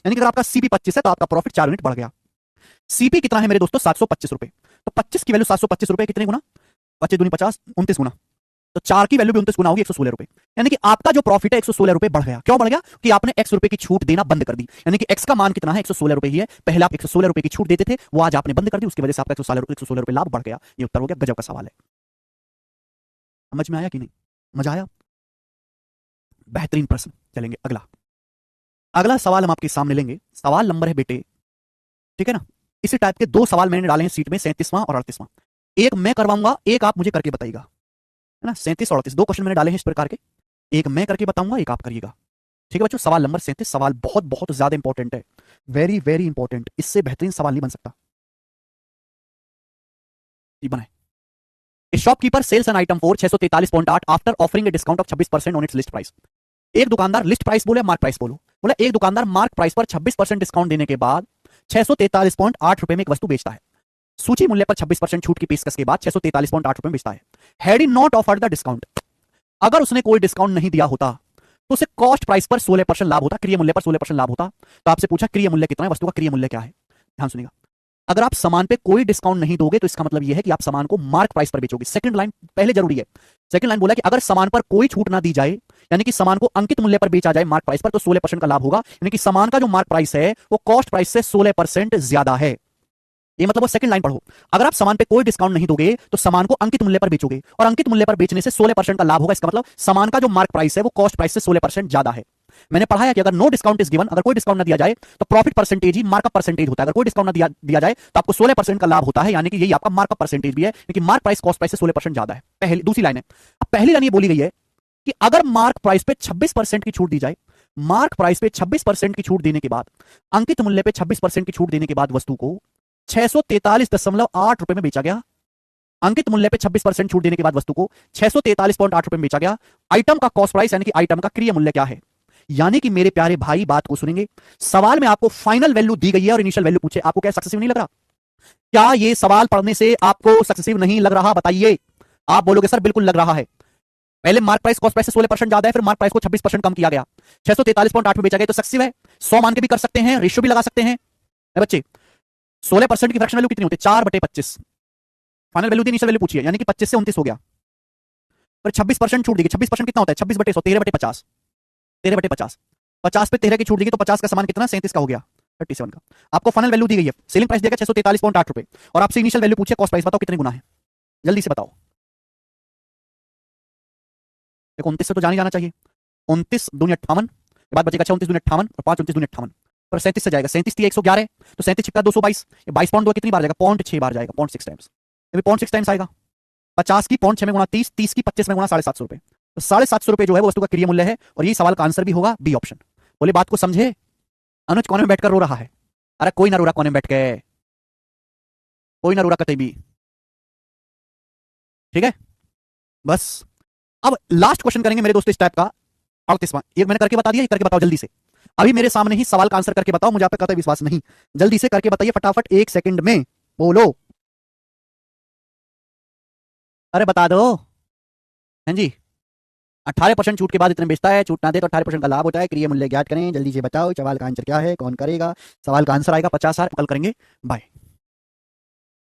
यानी कि अगर आपका सीपी 25 है तो आपका प्रॉफिट 4 यूनिट बढ़ गया। सीपी कितना है मेरे दोस्तों 725 रुपए, तो 25 की वैल्यू 725 रुपए कितने गुना, 25 दूनी 50, 29 गुना, तो 4 की वैल्यू भी 29 गुना होगी 116 रुपए। यानी कि आपका जो प्रॉफिट है 116 रुपए बढ़ गया। क्यों बढ़ गया? कि आपने x रुपए की छूट देना बंद कर दी, यानी कि x का मान कितना है 116 रुपए ही है। पहले आप 116 रुपए की छूट देते थे, वो आज आपने बंद कर दी, उसकी वजह से आपका 116 रुपए लाभ बढ़ गया। ये उत्तर हो गया। गजब का सवाल है, समझ में आया कि नहीं? मजा आया? बेहतरीन प्रश्न। चलेंगे अगला। अगला सवाल हम आपके सामने लेंगे, सवाल नंबर है बेटे, ठीक है ना, इसी टाइप के 2 सवाल मैंने डाले हैं सीट में, 37वां और 38वां। एक मैं करवाऊंगा, एक आप मुझे करके बताइएगा, है ना। 37 और 38 2 क्वेश्चन मैंने डाले हैं इस प्रकार के, एक मैं करके बताऊंगा, एक आप करिएगा, ठीक है बच्चों। सवाल नंबर 37, सवाल बहुत बहुत ज्यादा इंपॉर्टेंट है, वेरी वेरी इंपॉर्टेंट, इससे बेहतरीन सवाल नहीं बन सकता। ये बनाए, A shopkeeper sells an item for 643.8 after offering a discount of 26% on its list price. एक दुकानदार लिस्ट प्राइस बोले, मार्क प्राइस बोलो, बोला एक दुकानदार मार्क प्राइस पर 26% डिस्काउंट देने के बाद 643.8 रुपए में एक वस्तु बेचता है। सूची मूल्य पर 26% छूट की पेशकश के बाद 643.8 रुपए में बेचता है। Had he not offered the discount, अगर उसने कोई डिस्काउंट नहीं दिया होता तो उसे कॉस्ट प्राइस पर 16% लाभ होता, क्रिय मूल्य पर 16% लाभ होता। तो आपसे पूछा क्रिय मूल्य कितना है, वस्तु का क्रिय मूल्य क्या है। ध्यान सुनिएगा, अगर आप सामान पे कोई डिस्काउंट नहीं दोगे तो इसका मतलब यह है कि आप सामान को मार्क प्राइस पर बेचोगे। सेकंड लाइन पहले जरूरी है। सेकंड लाइन बोला कि अगर सामान पर कोई छूट ना दी जाए, यानी कि सामान को अंकित मूल्य पर बेचा जाए मार्क प्राइस पर, तो 16% का लाभ होगा, यानी कि सामान का जो मार्क प्राइस है वो कॉस्ट प्राइस से 16% ज्यादा है। ये मतलब वो सेकंड लाइन पढ़ो, अगर आप सामान पे कोई डिस्काउंट नहीं दोगे तो सामान को अंकित मूल्य पर बेचोगे, और अंकित मूल्य पर बेचने से 16% का लाभ होगा। इसका मतलब सामान का जो मार्क प्राइस है वो कॉस्ट प्राइस से 16% ज्यादा है। मैंने पढ़ा है कि अगर नो डिस्काउंट इज गिवन, अगर कोई डिस्काउंट ना दिया जाए तो प्रॉफिट परसेंटेज ही मार्कअप परसेंटेज होता है। अगर कोई डिस्काउंट ना दिया जाए तो आपको 16% का लाभ होता है, यानी कि यही आपका मार्कअप परसेंटेज भी है, क्योंकि मार्क प्राइस कॉस्ट प्राइस से 16% ज्यादा है। पहली दूसरी लाइन है, अब पहली लाइन ये बोली गई है कि अगर मार्क प्राइस पे 26% की छूट दी जाए, मार्क प्राइस पे 26% की छूट देने के बाद, अंकित मूल्य पे 26% की छूट देने के बाद वस्तु को 643.8 रुपए में बेचा गया। अंकित मूल्य पे 26% छूट देने के बाद वस्तु को 643.8 रुपए में बेचा गया। आइटम का कॉस्ट प्राइस यानी कि आइटम का क्रिय मूल्य क्या है? यानी कि मेरे प्यारे भाई बात को सुनेंगे, सवाल में आपको फाइनल वैल्यू दी गई है और इनिशियल वैल्यू पूछे, आपको क्या सक्सेसिव नहीं लग रहा? क्या ये सवाल पढ़ने से आपको सक्सेसिव नहीं लग रहा? बताइए। आप बोलोगे सर बिल्कुल लग रहा है। पहले मार्क प्राइस कॉस्ट प्राइस से 16% ज्यादा है, फिर मार्क प्राइस को 26% कम किया गया, 643.8 में बेचा गया, तो सक्सेसिव है। 100 मान के भी कर सकते हैं, रेशियो भी लगा सकते हैं बच्चे। 16% की फ्रैक्शन वैल्यू कितनी होती है? 4/25। फाइनल वैल्यू थी, इनिशियल वैल्यू पूछी है, यानी कि 25 से 29 हो गया, पर 26% छूट देगी। 26% कितना होता है? 26/100, 13/50। 13/50, 50 पे 13 की छूट देगी तो 50 का समान कितना? 37 का हो गया, 37 का। आपको फाइनल वैल्यू दी गई है, सेलिंग प्राइस देगा 643.8 रुपए, और आपसे इनिशियल वैल्यू पूछे कॉस्ट प्राइस, बताओ कितने गुना है? जल्दी से बताओ। देखो 29 से तो जाने जाना चाहिए, 29 दूनी 58, के बाद बचेगा 6 29 दूनी 58 और 5 29 दूनी 58, पर 37 से जाएगा। 37 थी 111, तो 37 छिपका 222, ये 22 पॉइंट 2 कितनी बार जाएगा? 0.6 बार जाएगा, 0.6 टाइम्स, ये भी 0.6 टाइम्स आएगा। 50 की 0.6 में गुणा 30, 30 की 25 में गुणा 750 रुपए, तो 750 रुपए जो है वो वस्तु का क्रिय मूल्य है, और यही सवाल का आंसर भी होगा, बी ऑप्शन। बोले बात को समझे? अनुज कोने में बैठकर रो रहा है। अरे कोई ना रो रहा कोने में बैठ के, कोई ना रो रहा कतई भी, ठीक है? बस अब लास्ट क्वेश्चन करेंगे मेरे दोस्तों इस टाइप का, 38वां। ये मैंने करके बता दिया, ये करके बताओ जल्दी से, अभी मेरे सामने ही सवाल का आंसर करके बताओ, मुझे आप पे कतई विश्वास नहीं, जल्दी से करके बताइए फटाफट, 1 सेकंड में बोलो। अरे बता दो। हैं जी? 18% छूट के बाद इतने बेचता है, छूट ना दे तो 18% का लाभ होता है, क्रिय मूल्य ज्ञात करें, जल्दी से बताओ सवाल का आंसर क्या है, कौन करेगा? सवाल का आंसर आएगा 50,000। कल करेंगे, बाय।